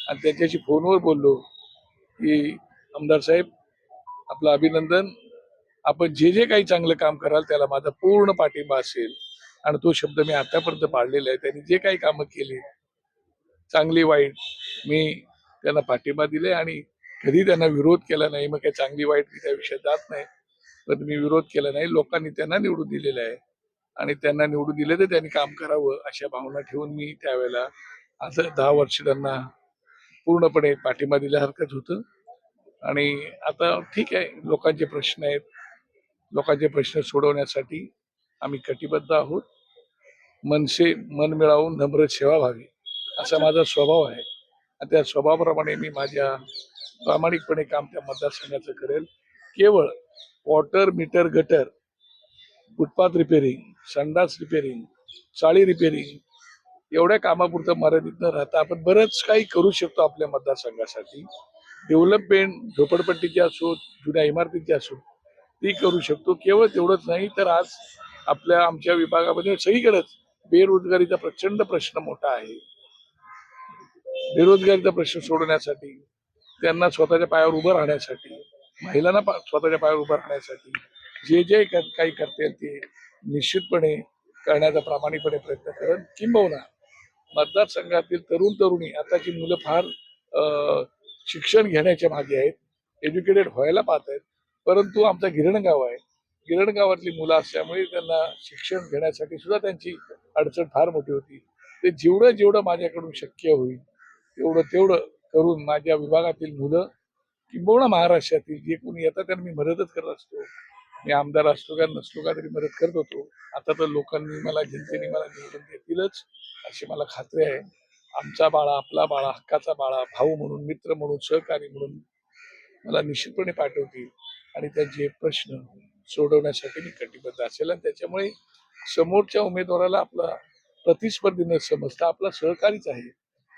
आणि त्यांच्याशी फोनवर बोललो की आमदार साहेब, आपलं अभिनंदन, आपण जे जे काही चांगलं काम कराल त्याला माझा पूर्ण पाठिंबा असेल. आणि तो शब्द मी आतापर्यंत पाळलेला आहे. त्यांनी जे काही कामं केली चांगली वाईट मी त्यांना पाठिंबा दिले आणि कधी त्यांना विरोध केला नाही. मग काही चांगली वाईट मी त्या विषयात जात नाही, पण मी विरोध केला नाही. लोकांनी त्यांना निवडून दिलेलं आहे आणि त्यांना निवडून दिले तर त्यांनी काम करावं अशा भावना ठेवून मी त्यावेळेला असं 10 वर्ष त्यांना पूर्णपणे पाठिंबा दिल्यासारखंच होतं. आणि आता ठीक आहे, लोकांचे प्रश्न आहेत, लोकांचे प्रश्न सोडवण्यासाठी आम्ही कटिबद्ध आहोत. मन मिळावून नम्र सेवा व्हावी असा माझा स्वभाव आहे आणि त्या स्वभावाप्रमाणे मी माझ्या प्रामाणिकपणे काम त्या मतदारसंघाचं करेल. केवळ water meter, gutter, footpath repairing, संडास रिपेरिंग, चाळी रिपेरिंग एवढ्या कामापुरतं मर्यादित न राहता आपण बरंच काही करू शकतो आपल्या मतदारसंघासाठी. डेव्हलपमेंट झोपडपट्टीची असो, जुन्या इमारतीची असो, ती करू शकतो. केवळ तेवढंच नाही तर आज आमच्या विभागामध्ये सगळीकडेच बेरोजगारीचा प्रचंड प्रश्न मोठा आहे. बेरोजगारीचा प्रश्न सोडवण्यासाठी, त्यांना स्वतःच्या पायावर उभं राहण्यासाठी, महिलांना स्वतःच्या पायावर उभं राहण्यासाठी जे जे काही करता येईल ते निश्चितपणे करण्याचा प्रामाणिकपणे प्रयत्न करेन. किंबहुना मतदारसंघातील तरुण तरुणी, आताची मुलं फार शिक्षण घेण्याच्या मागे आहेत, एज्युकेटेड व्हायला पाहत आहेत, परंतु आमचा गिरणगाव आहे, गिरणगावातली मुलं असल्यामुळे त्यांना शिक्षण घेण्यासाठी सुद्धा त्यांची अडचण फार मोठी होती. ते जेवढं माझ्याकडून शक्य होईल तेवढं करून माझ्या विभागातील मुलं किंबहुना महाराष्ट्रातील जे कोणी येतात त्यांना मी मदतच करत असतो. मी आमदार असतो का नसतो का तरी मदत करत होतो. आता तर लोकांनी जनतेने मला निवडून देतीलच अशी मला खात्री आहे. आमचा बाळा, आपला बाळा, हक्काचा बाळा, भाऊ म्हणून, मित्र म्हणून, सहकारी म्हणून मला निश्चितपणे पाठवतील आणि त्यांचे प्रश्न सोडवण्यासाठी मी कटिबद्ध असेल. आणि त्याच्यामुळे समोरच्या उमेदवाराला आपला प्रतिस्पर्धी न समजता आपला सहकारीच आहे.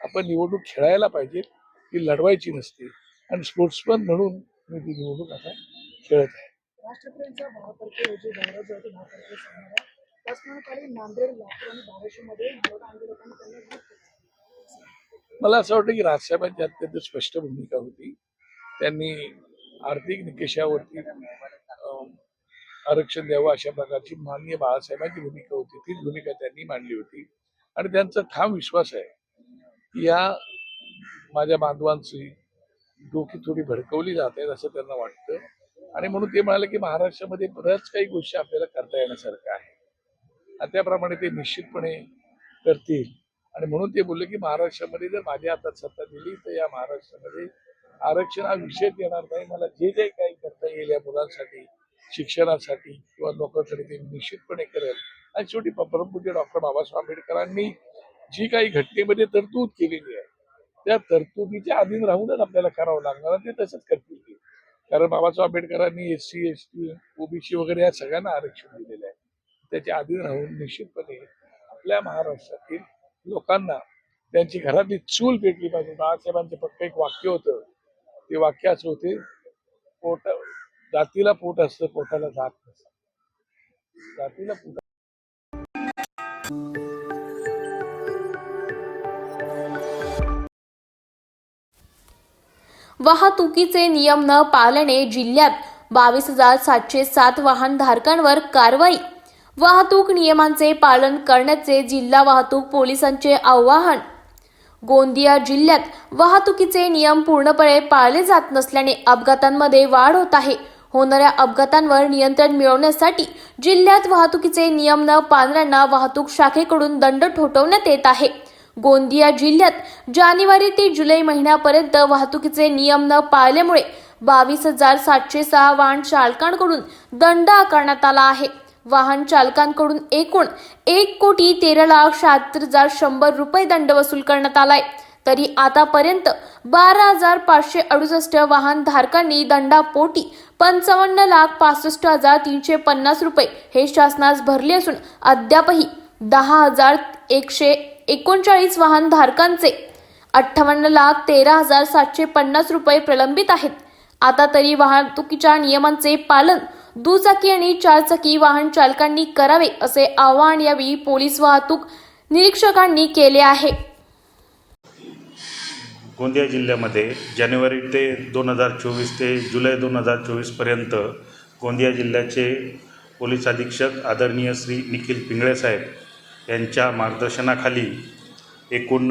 आपण निवडणूक खेळायला पाहिजे, ती लढवायची नसते. आणि स्पोर्ट्समन म्हणून मी ती निवडणूक आता खेळत आहे. राष्ट्रप्रियांचा 10 तारखेरोजी दौरा जो आहे तो 10 तारखेला सांगणार आहे. त्याचप्रमाणे नांदेड, लातूर आणि धाराशिवमध्ये मराठा आंदोलकांनी त्यांना विरोध केला. मला असं वाटतं की राजसाहेबांची अत्यंत स्पष्ट भूमिका होती. त्यांनी आर्थिक निकषावरती आरक्षण द्यावं अशा प्रकारची माननीय बाळासाहेबांची भूमिका होती. तीच भूमिका त्यांनी मांडली होती आणि त्यांचा ठाम विश्वास आहे की या माझ्या बांधवांची डोकी थोडी भडकवली जात आहेत असं त्यांना वाटतं आणि म्हणून ते म्हणाले की महाराष्ट्रामध्ये बऱ्याच काही गोष्टी आपल्याला करता येण्यासारख्या आहे आणि त्याप्रमाणे ते निश्चितपणे करतील आणि म्हणून ते बोलले की महाराष्ट्रामध्ये जर माझ्या हातात सत्ता दिली तर या महाराष्ट्रामध्ये आरक्षण हा विषय येणार नाही. मला जे जे काही करता येईल या मुलांसाठी, शिक्षणासाठी किंवा लोकांसाठी ते निश्चितपणे करेल. आणि शेवटी परमपूज्य डॉक्टर बाबासाहेब आंबेडकरांनी जी काही घटनेमध्ये तरतूद केलेली आहे त्या तरतुदीच्या अधीन राहूनच आपल्याला करावं लागणार ते तसंच करतील ते. कारण बाबासाहेब आंबेडकरांनी SC, ST, OBC वगैरे या सगळ्यांना आरक्षण दिलेलं आहे. त्याच्या अधीन राहून निश्चितपणे आपल्या महाराष्ट्रातील लोकांना त्यांची घरातली चूल पेटली पाहिजे. बाळासाहेबांचं फक्त एक वाक्य होतं, ते वाक्य असं होते, पोट जातीला पोट असतं, पोटाला जात नसतं. जातीला पोट वाहतुकीचे नियम न पाळल्याने जिल्ह्यात 22,707 वाहन धारकांवर कारवाई. वाहतूक नियमांचे पालन करण्याचे जिल्हा वाहतूक पोलिसांचे आवाहन. गोंदिया जिल्ह्यात वाहतुकीचे नियम पूर्णपणे पाळले जात नसल्याने अपघातांमध्ये वाढ होत आहे. होणाऱ्या अपघातांवर नियंत्रण मिळवण्यासाठी जिल्ह्यात वाहतुकीचे नियम न पाळणाऱ्यांना वाहतूक शाखेकडून दंड ठोठावण्यात येत आहे. गोंदिया जिल्ह्यात जानेवारी ते जुलै महिन्यापर्यंत वाहतुकीचे नियम न पाळल्यामुळे 22,706 वाहन चालकांकडून दंड आकारण्यात आला आहे. वाहन चालकांकडून एकूण 1,13,76,100 रुपये दंड वसूल करण्यात आलाय. तरी आतापर्यंत 12,568 वाहन धारकांनी दंडापोटी 55,65,350 रुपये हे शासनास भरले असून अद्यापही 10,139 वाहन धारकांचे 58,13,750 रुपये प्रलंबित आहेत. आता तरी वाहतुकीच्या नियमांचे पालन दुचाकी आणि चारचाकी वाहन चालकांनी करावे असे आवाहन यावेळी पोलीस वाहतूक निरीक्षकांनी केले आहे. गोंदिया जिल्ह्यामध्ये जानेवारी 2024 ते जुलै 2024 पर्यंत गोंदिया जिल्ह्याचे पोलीस अधीक्षक आदरणीय श्री निखिल पिंगळे साहेब यांच्या मार्गदर्शनाखाली एकूण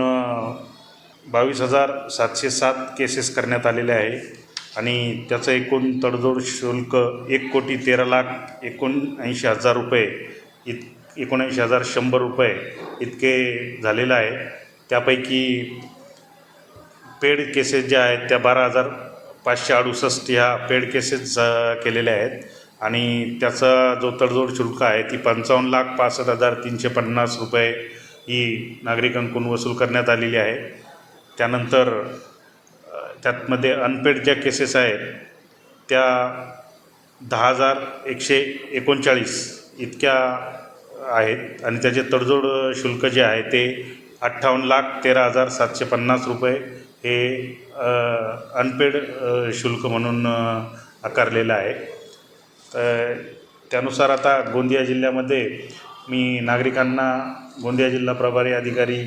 22,707 केसेस करण्यात आलेले आहे आणि त्याचं एकूण तडजोड शुल्क 1,13,79,000 रुपये 79,100 रुपये इतके झालेलं आहे. त्यापैकी पेड केसेस ज्या आहेत त्या 12,568 ह्या पेड केसेस केलेल्या आहेत आणि त्याचा जो तडजोड शुल्क आहे ती 55,65,350 रुपये ही नागरिकांकडून वसूल करण्यात आलेली आहे. त्यानंतर त्यातमध्ये अनपेड ज्या केसेस आहेत त्या 10,139 इतक्या आहेत आणि त्याचे तडजोड शुल्क जे आहे ते 58,13,750 रुपये हे अनपेड शुल्क म्हणून आकारलेलं आहे. त्यानुसार आता गोंदिया जिल्ह्यामध्ये मी नागरिकांना गोंदिया जिल्हा प्रभारी अधिकारी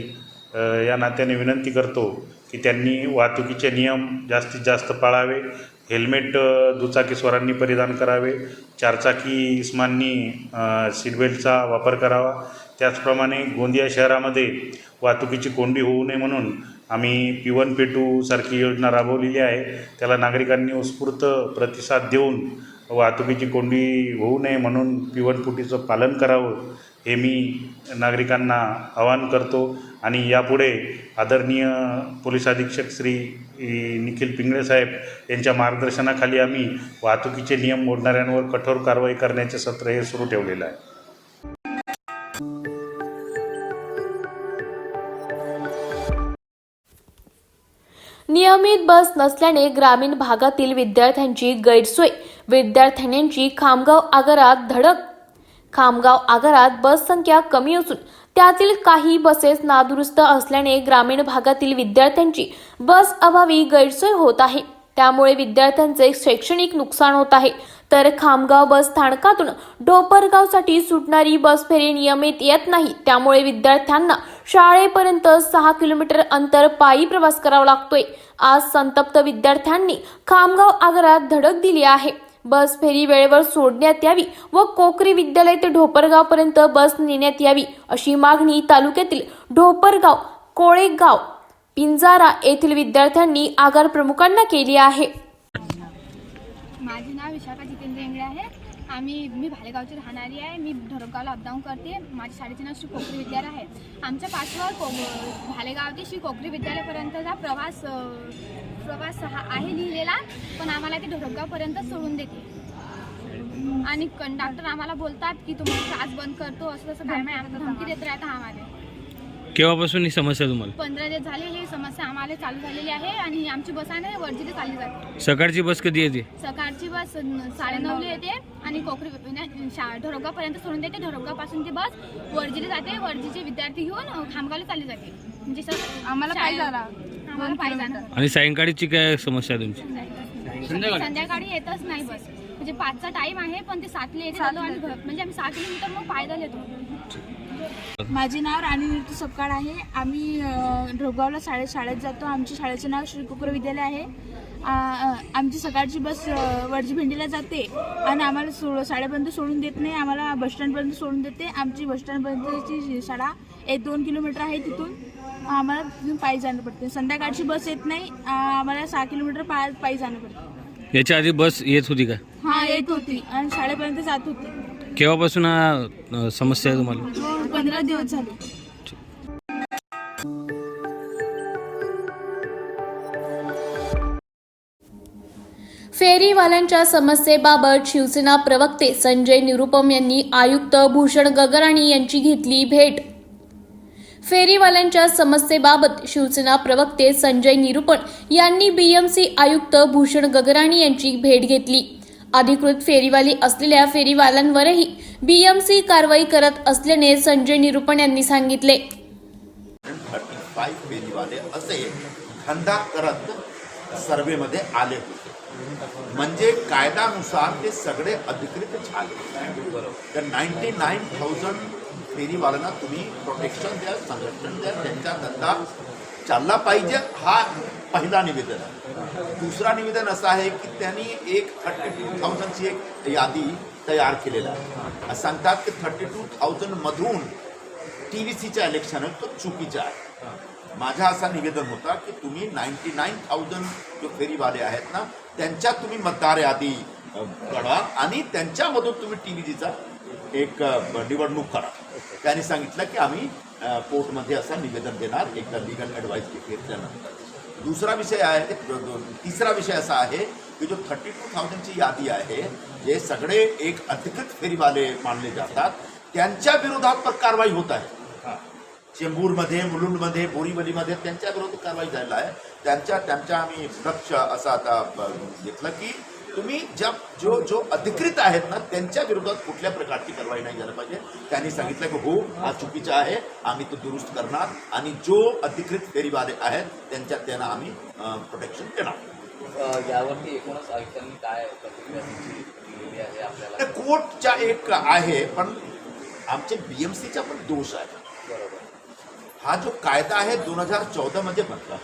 या नात्याने विनंती करतो की त्यांनी वाहतुकीचे नियम जास्तीत जास्त पाळावे. हेल्मेट दुचाकीस्वारांनी परिधान करावे. चारचाकी इस्मांनी सीटबेल्टचा वापर करावा. त्याचप्रमाणे गोंदिया शहरामध्ये वाहतुकीची कोंडी होऊ नये म्हणून आम्ही P1 P2 सारखी योजना राबवलेली आहे. त्याला नागरिकांनी उत्स्फूर्त प्रतिसाद देऊन वाहतुकीची कोंडी होऊ नये म्हणून P1 P2चं पालन करावं हे मी नागरिकांना आवाहन करतो आणि यापुढे आदरणीय पोलीस अधीक्षक श्री निखिल पिंगळे साहेब यांच्या मार्गदर्शनाखाली आम्ही वाहतुकीचे नियम मोडणाऱ्यांवर कठोर कारवाई करण्याचे सत्र हे सुरू ठेवलेलं आहे. नियमित बस नसल्याने ग्रामीण भागातील विद्यार्थ्यांची गैरसोय. विद्यार्थ्यांची खामगाव आगारात धडक. खामगाव आगारात बस संख्या कमी असून त्यातील काही बसेस नादुरुस्त असल्याने ग्रामीण भागातील विद्यार्थ्यांची बस अभावी गैरसोय होत आहे. त्यामुळे विद्यार्थ्यांचे शैक्षणिक नुकसान होत आहे. तर खामगाव बस स्थानकातून ढोपरगावसाठी सुटणारी बस फेरी नियमित येत नाही. त्यामुळे विद्यार्थ्यांना शाळेपर्यंत 6 किलोमीटर अंतर पायी प्रवास करावा लागतोय. आज संतप्त विद्यार्थ्यांनी खामगाव आगारात धडक दिली आहे. बस फेरी वेळेवर सोडण्यात यावी व कोकरी विद्यालय ते ढोपरगावपर्यंत बस नेण्यात यावी अशी मागणी तालुक्यातील ढोपरगाव, कोळेगाव, पिंजारा येथील विद्यार्थ्यांनी आगार प्रमुखांना केली आहे. माझे नाव विशाखा जितेंद्र इंगळे आहे. मी भालेगावची राहणारी आहे. मी ढोरगावला अपडाऊन करते. माझ्या शाळेचे नाव श्री कोकरी विद्यालय आहे. आमच्या पाठवर भालेगाव ते श्री कोकरी विद्यालयापर्यंतचा प्रवास आहे लिहिलेला, पण आम्हाला ते ढोरगावपर्यंत सोडून देते आणि कंडक्टर आम्हाला बोलतात की तुम्ही क्लास बंद करतो असं तसं धमकी देत राहता. आम्हाला केव्हापासून ही समस्या तुम्हाला? 15 दिवस झाले ही समस्या आम्हाला चालू झालेली आहे आणि आमची बस आहे ना वर्जीला चालली जाते. सकाळची बस कधी येते? सकाळची बस 9:30 येते आणि कोकरी ढोरगावपर्यंत सोडून देते. ढोरगावपासून ती बस वर्जीला जाते. वर्जीचे विद्यार्थी घेऊन खामगावला चालली जाते. म्हणजे आम्हाला पाहिजे आणि सायंकाळीची काय समस्या आहे तुमची? संध्याकाळी येतच नाही बस. म्हणजे 5चा टाइम आहे पण ते 7ला येते आणि म्हणजे आम्ही 6 किलोमीटर मग पायदल येतो. माझे नाव राणी नृत्य सपकाळ आहे. आम्ही ढोरगावला शाळेत जातो. आमच्या शाळेचे नाव श्री कोकरी विद्यालय आहे. आमची सकाळची बस वडजी भेंडीला जाते आणि आम्हाला शाळेपर्यंत सोडून देत नाही. आम्हाला बसस्टँडपर्यंत सोडून देते. आमची बसस्टँडपर्यंतची शाळा 1-2 किलोमीटर आहे. तिथून आम्हाला तिथून पायी जाणं पडते. संध्याकाळची बस येत नाही. आम्हाला 6 किलोमीटर पायी जाणं पडते. याच्या आधी बस येत होती का? हां, येत होती आणि शाळेपर्यंत जात होती. केव्हापासून हा समस्या आहे तुम्हाला? 15 दिवस झाले. फेरीवाल्यांच्या समस्येबाबत शिवसेना प्रवक्ते संजय निरुपम यांनी आयुक्त भूषण गगराणी यांची घेतली भेट. फेरीवाल्यांच्या समस्येबाबत शिवसेना प्रवक्ते संजय निरुपम यांनी बीएमसी आयुक्त भूषण गगराणी यांची भेट घेतली. अधिकृत फेरीवाली असलेल्या फेरीवाल्यांवरही बीएमसी कारवाई करत असल्याने संजय निरुपम यांनी सांगितले. 35 फेरीवाले असे धंदा करत सर्वेमध्ये आले होते. म्हणजे कायद्यानुसार ते सगळे अधिकृत झाले. तर 99,000 फेरीवाल्यांना तुम्ही प्रोटेक्शन द्या, संरक्षण द्या, त्यांचा धंदा चालला पाहिजे. हा पहिला निवेदन आहे. दुसरा निवेदन असं आहे की त्यांनी एक 32,000ची एक यादी तयार केलेला आहे. सांगतात की 32,000 मधून TVCच्या इलेक्शन आहे तो चुकीचा आहे. माझा असा निवेदन होता की तुम्ही 99,000 जो फेरीवाले आहेत ना त्यांच्या तुम्ही मतदार यादी काढा आणि त्यांच्यामधून तुम्ही TVCचा एक निवडणूक करा. त्यांनी सांगितलं की आम्ही कोर्टमध्ये असं निवेदन देणार एकदा लिगल ॲडवाईस घेतल्यानंतर. दुसरा विषय आहे, तिसरा विषय असा आहे की जो 32,000ची यादी आहे जे सगळे एक अधिकृत फेरीवाले मानले जातात त्यांच्या विरोधात पण कारवाई होत आहे. चेंबूरमध्ये, मुलुंडमध्ये, बोरीवलीमध्ये त्यांच्या विरोधात कारवाई झालेला आहे. त्यांच्या आम्ही लक्ष असं आता घेतलं की तुम्ही जो अधिकृत आहेत ना त्यांच्या विरोधात कुठल्या प्रकारची कारवाई नाही झाली पाहिजे. त्यांनी सांगितलं की हो हा चुकीचा आहे, आम्ही तो दुरुस्त करणार आणि जो अधिकृत फेरीवाले आहेत त्यांना आम्ही प्रोटेक्शन देणार. यावरती एकूणच आयुक्तांनी काय प्रतिक्रिया दिली आहे आपल्याला? कोर्टच्या एक आहे पण आमचे BMCचा पण दोष आहे. बरोबर. हा जो कायदा आहे 2014 मध्ये बनला.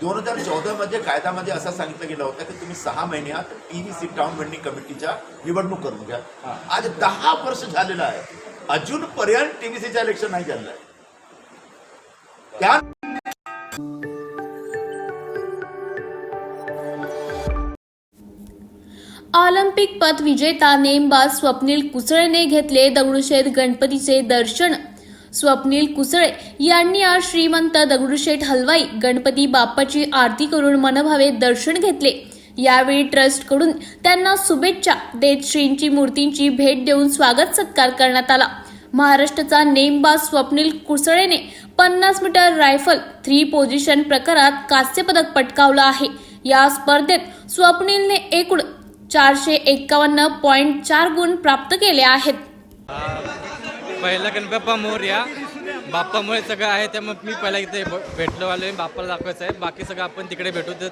2014 मध्ये कायद्यामध्ये असं सांगितलं गेलं होतं की तुम्ही 6 महिन्यात TVC टाउन वेंडिंग कमिटीच्या निवडणूक करून घ्या. आज 10 वर्ष झालेलं आहे, अजूनपर्यंत TVCच्या इलेक्शन नाही झालेलं आहे. त्या ऑलिम्पिक पद विजेता नेमबाज स्वप्नील कुसळेने घेतले दगडूशेठ गणपतीचे दर्शन. स्वप्नील कुसळे यांनी आज श्रीमंत दगडूशेठ हलवाई गणपती बाप्पाची आरती करून मनभावे दर्शन घेतले. यावेळी ट्रस्टकडून त्यांना शुभेच्छा देत श्रींची मूर्तींची भेट देऊन स्वागत सत्कार करण्यात आला. महाराष्ट्राचा नेमबाज स्वप्नील कुसळेने 50 मीटर रायफल 3 पोझिशन प्रकारात कांस्य पदक पटकावलं आहे. या स्पर्धेत स्वप्नीलने एकूण 451.4 गुण प्राप्त केले आहेत. पहिला गणपती बाप्पा मोरया. बाप्पामुळे सगळं आहे त्यामुळे मी पहिला इथे भेटलो आलो. बाप्पाला दाखवायचं आहे, बाकी सगळं आपण तिकडे भेटू. तर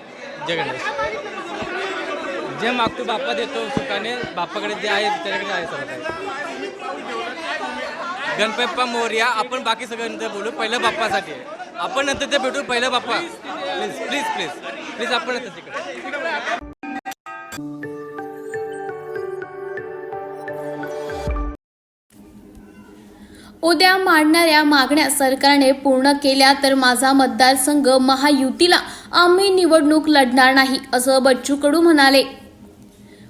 जय गणेश. जे मागतो बाप्पा देतो सुखाने, बाप्पाकडे जे आहे त्याच्याकडे आहे सगळं काही. गणपती बाप्पा मोरया. आपण बाकी सगळं नंतर बोलू, पहिलं बाप्पासाठी आहे. आपण नंतर ते भेटू, पहिलं बाप्पा. प्लीज प्लीज प्लीज प्लीज आपण नंतर तिकडे. उद्या मांडणाऱ्या मागण्या सरकारने पूर्ण केल्या तर माझा मतदारसंघ महायुतीला आम्ही निवडणूक लढणार नाही, असं बच्चू कडू म्हणाले.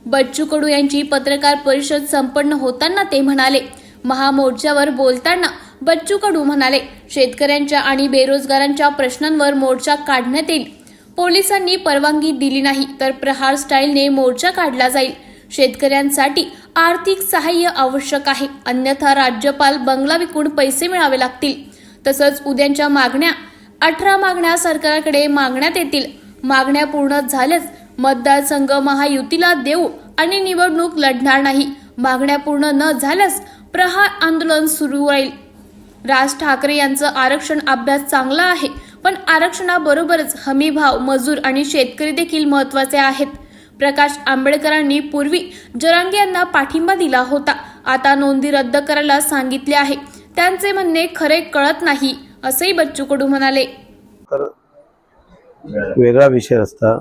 बच्चू कडू यांची पत्रकार परिषद संपन्न होताना ते म्हणाले. महामोर्चावर बोलताना बच्चू कडू म्हणाले, शेतकऱ्यांच्या आणि बेरोजगारांच्या प्रश्नांवर मोर्चा काढण्यात येईल. पोलिसांनी परवानगी दिली नाही तर प्रहार स्टाईलने मोर्चा काढला जाईल. शेतकऱ्यांसाठी आर्थिक सहाय्य आवश्यक आहे, अन्यथा राज्यपाल बंगला विकून पैसे मिळावे लागतील. तसंच उद्याच्या मागण्या 18 मागण्या सरकारकडे मागण्यात येतील. मागण्या पूर्ण झाल्यास मतदारसंघ महायुतीला देऊ आणि निवडणूक लढणार नाही. मागण्या पूर्ण न झाल्यास प्रहार आंदोलन सुरू राहील. राज ठाकरे यांचं आरक्षण अभ्यास चांगला आहे, पण आरक्षणाबरोबरच हमी भाव, मजूर आणि शेतकरी देखील महत्त्वाचे आहेत. प्रकाश आंबेडकरांनी पूर्वी जरांगे यांना पाठिंबा दिला होता, आता नोंदी रद्द करायला सांगितले आहे. त्यांचे म्हणणे खरे कळत नाही, असेही बच्चू कडू म्हणाले. तर वेगळा विषय असता,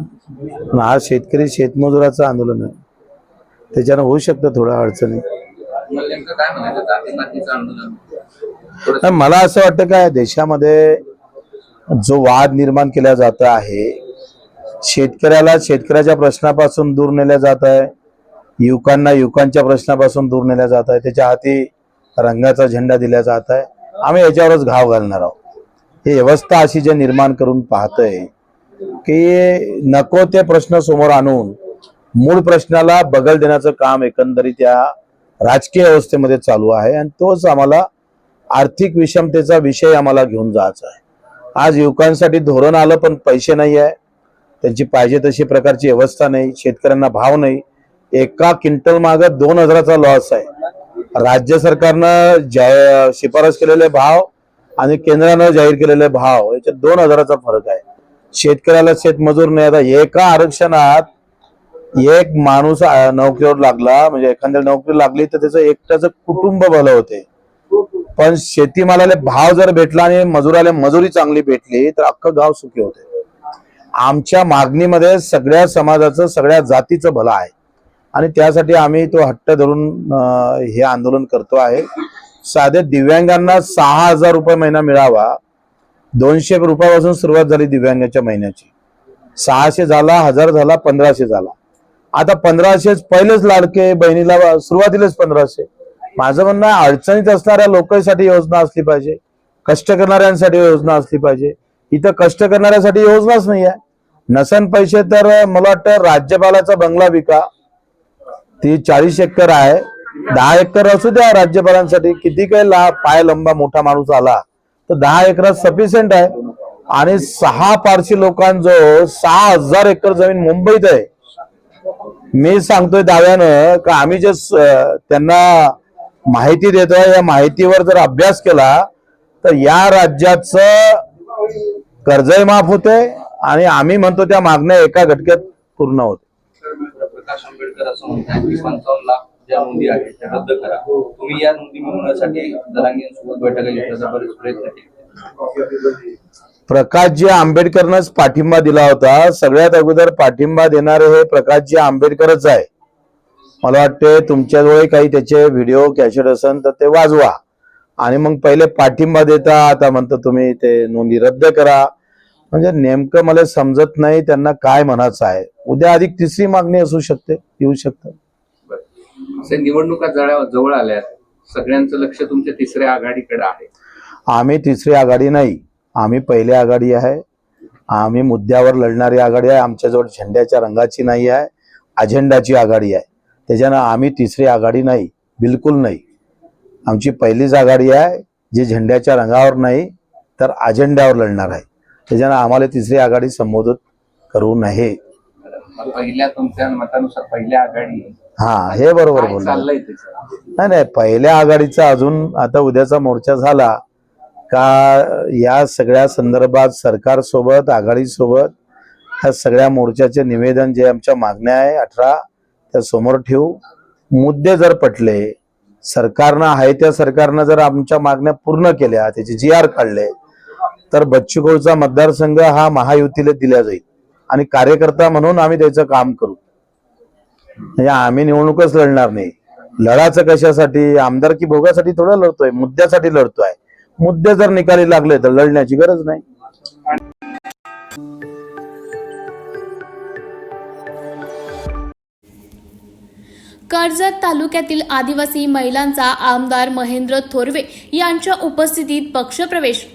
पण हा शेतकरी शेतमजुराचं आंदोलन आहे, त्याच्यानं होऊ शकतं थोडं अडचणी. मला असं वाटतं काय देशामध्ये जो वाद निर्माण केला जात आहे, शेतकऱ्याला शेतकऱ्याच्या प्रश्नापासून दूर नेल्या जात आहे, युवकांना युवकांच्या प्रश्नापासून दूर नेल्या जात आहे, त्याच्या हाती रंगाचा झेंडा दिला जात आहे. आम्ही याच्यावरच घाव घालणार आहोत. ही व्यवस्था अशी जे निर्माण करून पाहतोय की नको ते प्रश्न समोर आणून मूळ प्रश्नाला बगल देण्याचं काम एकंदरीत या राजकीय व्यवस्थेमध्ये चालू आहे, आणि तोच आम्हाला आर्थिक विषमतेचा विषय आम्हाला घेऊन जायचा आहे. आज युवकांसाठी धोरण आलं पण पैसे नाही आहे, त्यांची पाहिजे तशी प्रकारची व्यवस्था नाही, शेतकऱ्यांना भाव नाही. एका क्विंटल मागे 2000चा लॉस आहे. राज्य सरकारनं शिफारस केलेले भाव आणि केंद्रानं जाहीर केलेले भाव याच्यात 2000चा फरक आहे. शेतकऱ्याला शेतमजूर नाही. आता एका आरक्षणात एक माणूस नोकरीवर लागला, म्हणजे एखाद्या नोकरी लागली तर त्याचं एकट्याचं कुटुंब भलं होते. पण शेतीमालाला भाव जर भेटला आणि मजुराला मजुरी चांगली भेटली तर अख्खं गाव सुखी होते. आमच्या मागणीमध्ये सगळ्या समाजाचं, सगळ्या जातीचं भलं आहे, आणि त्यासाठी आम्ही तो हट्ट धरून हे आंदोलन करतो आहे. साधे दिव्यांगांना 6000 रुपये महिना मिळावा. 200 रुपयापासून सुरुवात झाली दिव्यांगाच्या महिन्याची. 600 झाला, 1000 झाला, 1500 झाला. आता 1500 पहिलेच लाडके बहिणीला सुरुवातीलाच 1500. माझं म्हणणं आहे, अडचणीत असणाऱ्या लोकांसाठी योजना असली पाहिजे, कष्ट करणाऱ्यांसाठी योजना असली पाहिजे. इथं कष्ट करणाऱ्यासाठी योजनाच नाही आहे. नसन पैसे तर मला वाटतं राज्यपालाचा बंगला विका. ती 40 एकर आहे, 10 एकर असू द्या राज्यपालांसाठी. किती काही पाय लंबा मोठा माणूस आला तर 10 एकरात सफिशियंट आहे. आणि 6 पारशी लोकांजवळ 6000 एकर जमीन मुंबईत आहे. मी सांगतोय दाव्यानं का आम्ही जे त्यांना माहिती देतोय, या माहितीवर जर अभ्यास केला तर या राज्याचं कर्जही माफ होते आणि आम्ही म्हणतो त्या मागण्या एका घटक्यात पूर्ण होते. प्रकाश आंबेडकर असं म्हणतात की 55 लाख ज्या नोंदी आहेत त्या रद्द करा. तुम्ही या नोंदी मिळवण्यासाठी जरांगेंसोबत बैठका घेतल्याचा बरेच प्रयत्न केले. प्रकाशजी आंबेडकरनंच पाठिंबा दिला होता. सगळ्यात अगोदर पाठिंबा देणारे हे प्रकाशजी आंबेडकरच आहे. मला वाटते तुमच्याजवळ काही त्याचे व्हिडिओ कॅसेट असेल तर ते वाजवा, आणि मग पहिले पाठिंबा देता, आता म्हणतो तुम्ही ते नोंदी रद्द करा. म्हणजे नेमकं मला समजत नाही त्यांना काय म्हणायचं आहे. उद्या अधिक तिसरी मागणी असू शकते, येऊ शकतं. निवडणुका जवळ आल्यात, सगळ्यांचं लक्ष तुमच्या तिसऱ्या आघाडीकडे आहे. आम्ही तिसरी आघाडी नाही, आम्ही पहिली आघाडी आहे. आम्ही मुद्द्यावर लढणारी आघाडी आहे. आमच्याजवळ झेंड्याच्या रंगाची नाही आहे, अजेंडाची आघाडी आहे. त्याच्यानं आम्ही तिसरी आघाडी नाही, बिलकुल नाही. आमची पहिलीच आघाडी आहे जी झेंड्याच्या रंगावर नाही तर अजेंड्यावर लढणार आहे. त्याच्यानं आम्हाला तिसरी आघाडी संबोधित करू नये. पहिल्या तुमच्या मतानुसार पहिल्या आघाडी, हा हे बरोबर बोलला. नाही, पहिल्या आघाडीचा अजून आता उद्याचा मोर्चा झाला का या सगळ्या संदर्भात सरकार सोबत, आघाडी सोबत ह्या सगळ्या मोर्चाचे निवेदन जे आमच्या मागण्या आहे 18 त्या समोर ठेवू. मुद्दे जर पटले, सरकारनं आहे त्या सरकारनं जर आमच्या मागण्या पूर्ण केल्या, त्याचे GR काढले, तर बच्चू कडूचा मतदारसंघ हा महायुतीला दिला जाईल आणि कार्यकर्ता म्हणून आम्ही त्याचं काम करू. म्हणजे आम्ही निवडणूकच लढणार नाही. लढाचं कशासाठी? आमदारकी भोगासाठी थोडं लढतोय, मुद्द्यासाठी लढतोय. मुद्दे जर निकाली लागले तर लढण्याची गरज नाही. कर्जत तालुक्यातील आदिवासी महिलांचा आमदार महेंद्र थोरवे यांच्या उपस्थितीत पक्षप्रवेश.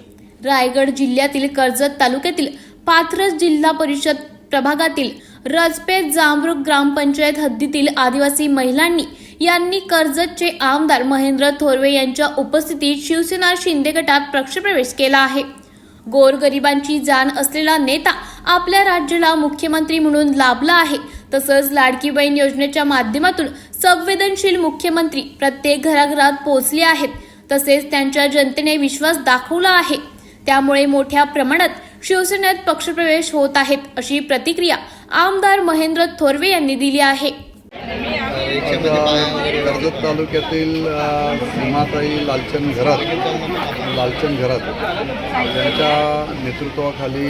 रायगड जिल्ह्यातील कर्जत तालुक्यातील पाथरस जिल्हा परिषद प्रभागातील रजपेत जांभरूक ग्रामपंचायत हद्दीतील आदिवासी महिलांनी यांनी कर्जतचे आमदार महेंद्र थोरवे यांच्या उपस्थितीत शिवसेना शिंदे गटात पक्षप्रवेश केला आहे. गोरगरिबांची जाण असलेला नेता आपल्या राज्याला मुख्यमंत्री म्हणून लाभला आहे. तसंच लाडकी बहीण योजनेच्या माध्यमातून संवेदनशील मुख्यमंत्री प्रत्येक घराघरात पोहोचले आहेत. तसेच त्यांच्या जनतेने विश्वास दाखवला आहे. त्यामुळे मोठ्या प्रमाणात शिवसेनेत पक्षप्रवेश होत आहेत, अशी प्रतिक्रिया आमदार महेंद्र थोरवे यांनी दिली आहे. कर्जत तालुक्यातील सीमाताई लालचंद घरात यांच्या नेतृत्वाखाली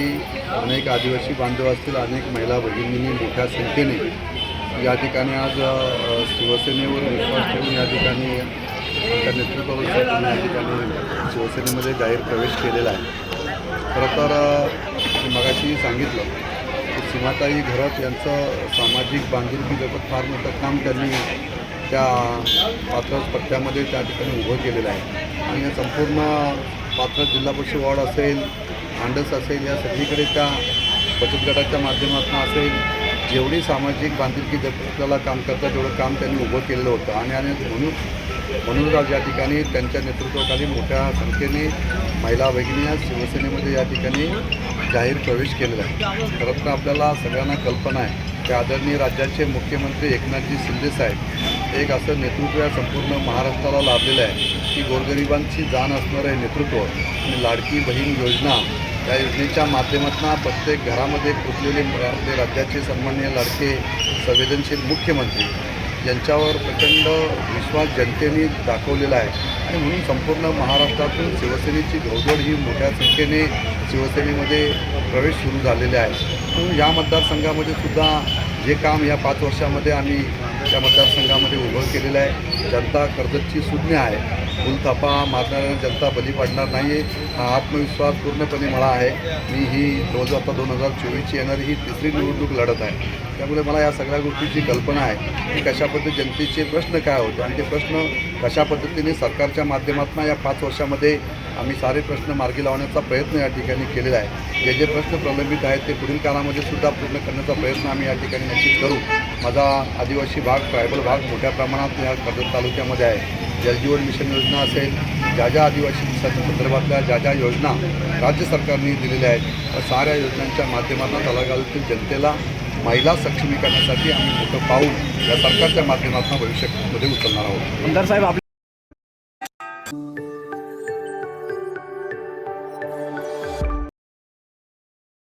अनेक आदिवासी बांधव असतील, अनेक महिला भगिनींनी मोठ्या संख्येने या ठिकाणी आज शिवसेनेवर विश्वास ठेवून या ठिकाणी त्या नेतृत्वावर या ठिकाणी शिवसेनेमध्ये जाहीर प्रवेश केलेला आहे. खरं तर मगाशी सांगितलं की सीमाताई घरात यांचं सामाजिक बांधिलकी जगत फार मोठं काम त्यांनी त्या पात्रस पट्ट्यामध्ये त्या ठिकाणी उभं केलेलं आहे. आणि या संपूर्ण पात्रस जिल्हा परिषद वॉर्ड असेल, आंडस असेल, या सगळीकडे त्या बचत गटाच्या माध्यमातून असेल, जेवढी सामाजिक बांधिलकी जगताला काम करतात तेवढं काम त्यांनी उभं केलेलं होतं. आणि म्हणून आज या ठिकाणी त्यांच्या नेतृत्वाखाली मोठ्या संख्येने महिला भगिनी आज शिवसेनेमध्ये या ठिकाणी जाहीर प्रवेश केलेला आहे. खरं तर आपल्याला सगळ्यांना कल्पना आहे की आदरणीय राज्याचे मुख्यमंत्री एकनाथजी शिंदे साहेब एक असं नेतृत्व या संपूर्ण महाराष्ट्राला लाभलेलं आहे की गोरगरिबांची जाण असणारं हे नेतृत्व आणि लाडकी बहीण योजना या योजनेच्या माध्यमातून प्रत्येक घरामध्ये पोचलेले आपले राज्याचे सन्माननीय लाडके संवेदनशील मुख्यमंत्री यांच्यावर प्रचंड विश्वास जनतेने दाखवलेला आहे. आणि म्हणून संपूर्ण महाराष्ट्रातून शिवसेनेची घोडदौड ही मोठ्या संख्येने शिवसेनेमध्ये प्रवेश सुरू झालेले आहे. म्हणून या मतदारसंघामध्ये सुद्धा जे काम या 5 वर्षामध्ये आम्ही त्या मतदारसंघामध्ये उभं केलेलं आहे. जनता कर्जतची सुज्ञ आहे. फुलथापा मारणाऱ्या जनता बली पडणार नाही आहे हा आत्मविश्वास पूर्णपणे मला आहे. मी ही रोज आता 2024ची येणारी ही 3री निवडणूक लढत आहे. त्यामुळे मला या सगळ्या गोष्टीची कल्पना आहे की कशा पद्धतीने जनतेचे प्रश्न काय होते आणि ते प्रश्न कशा पद्धतीने सरकारच्या माध्यमातून या 5 वर्षामध्ये आम्ही सारे प्रश्न मार्गी लावण्याचा प्रयत्न या ठिकाणी केलेला आहे. जे प्रश्न प्रलंबित आहेत ते पुढील काळामध्ये सुद्धा पूर्ण करण्याचा प्रयत्न आम्ही या ठिकाणी नक्कीच करू. माझा आदिवासी भाग, ट्रायबल भाग मोठ्या प्रमाणात या कर्जत तालुक्यामध्ये आहे. जलजीवन मिशन योजना असेल, ज्या आदिवासी संदर्भातल्या ज्या योजना राज्य सरकारने दिलेल्या आहेत त्या साऱ्या योजनांच्या माध्यमातून तळागाळातील जनतेला महिला सक्षमीकरणासाठी आम्ही मोठं पाऊल या सरकारच्या माध्यमातून भविष्यामध्ये उचलणार आहोत. आमदार साहेब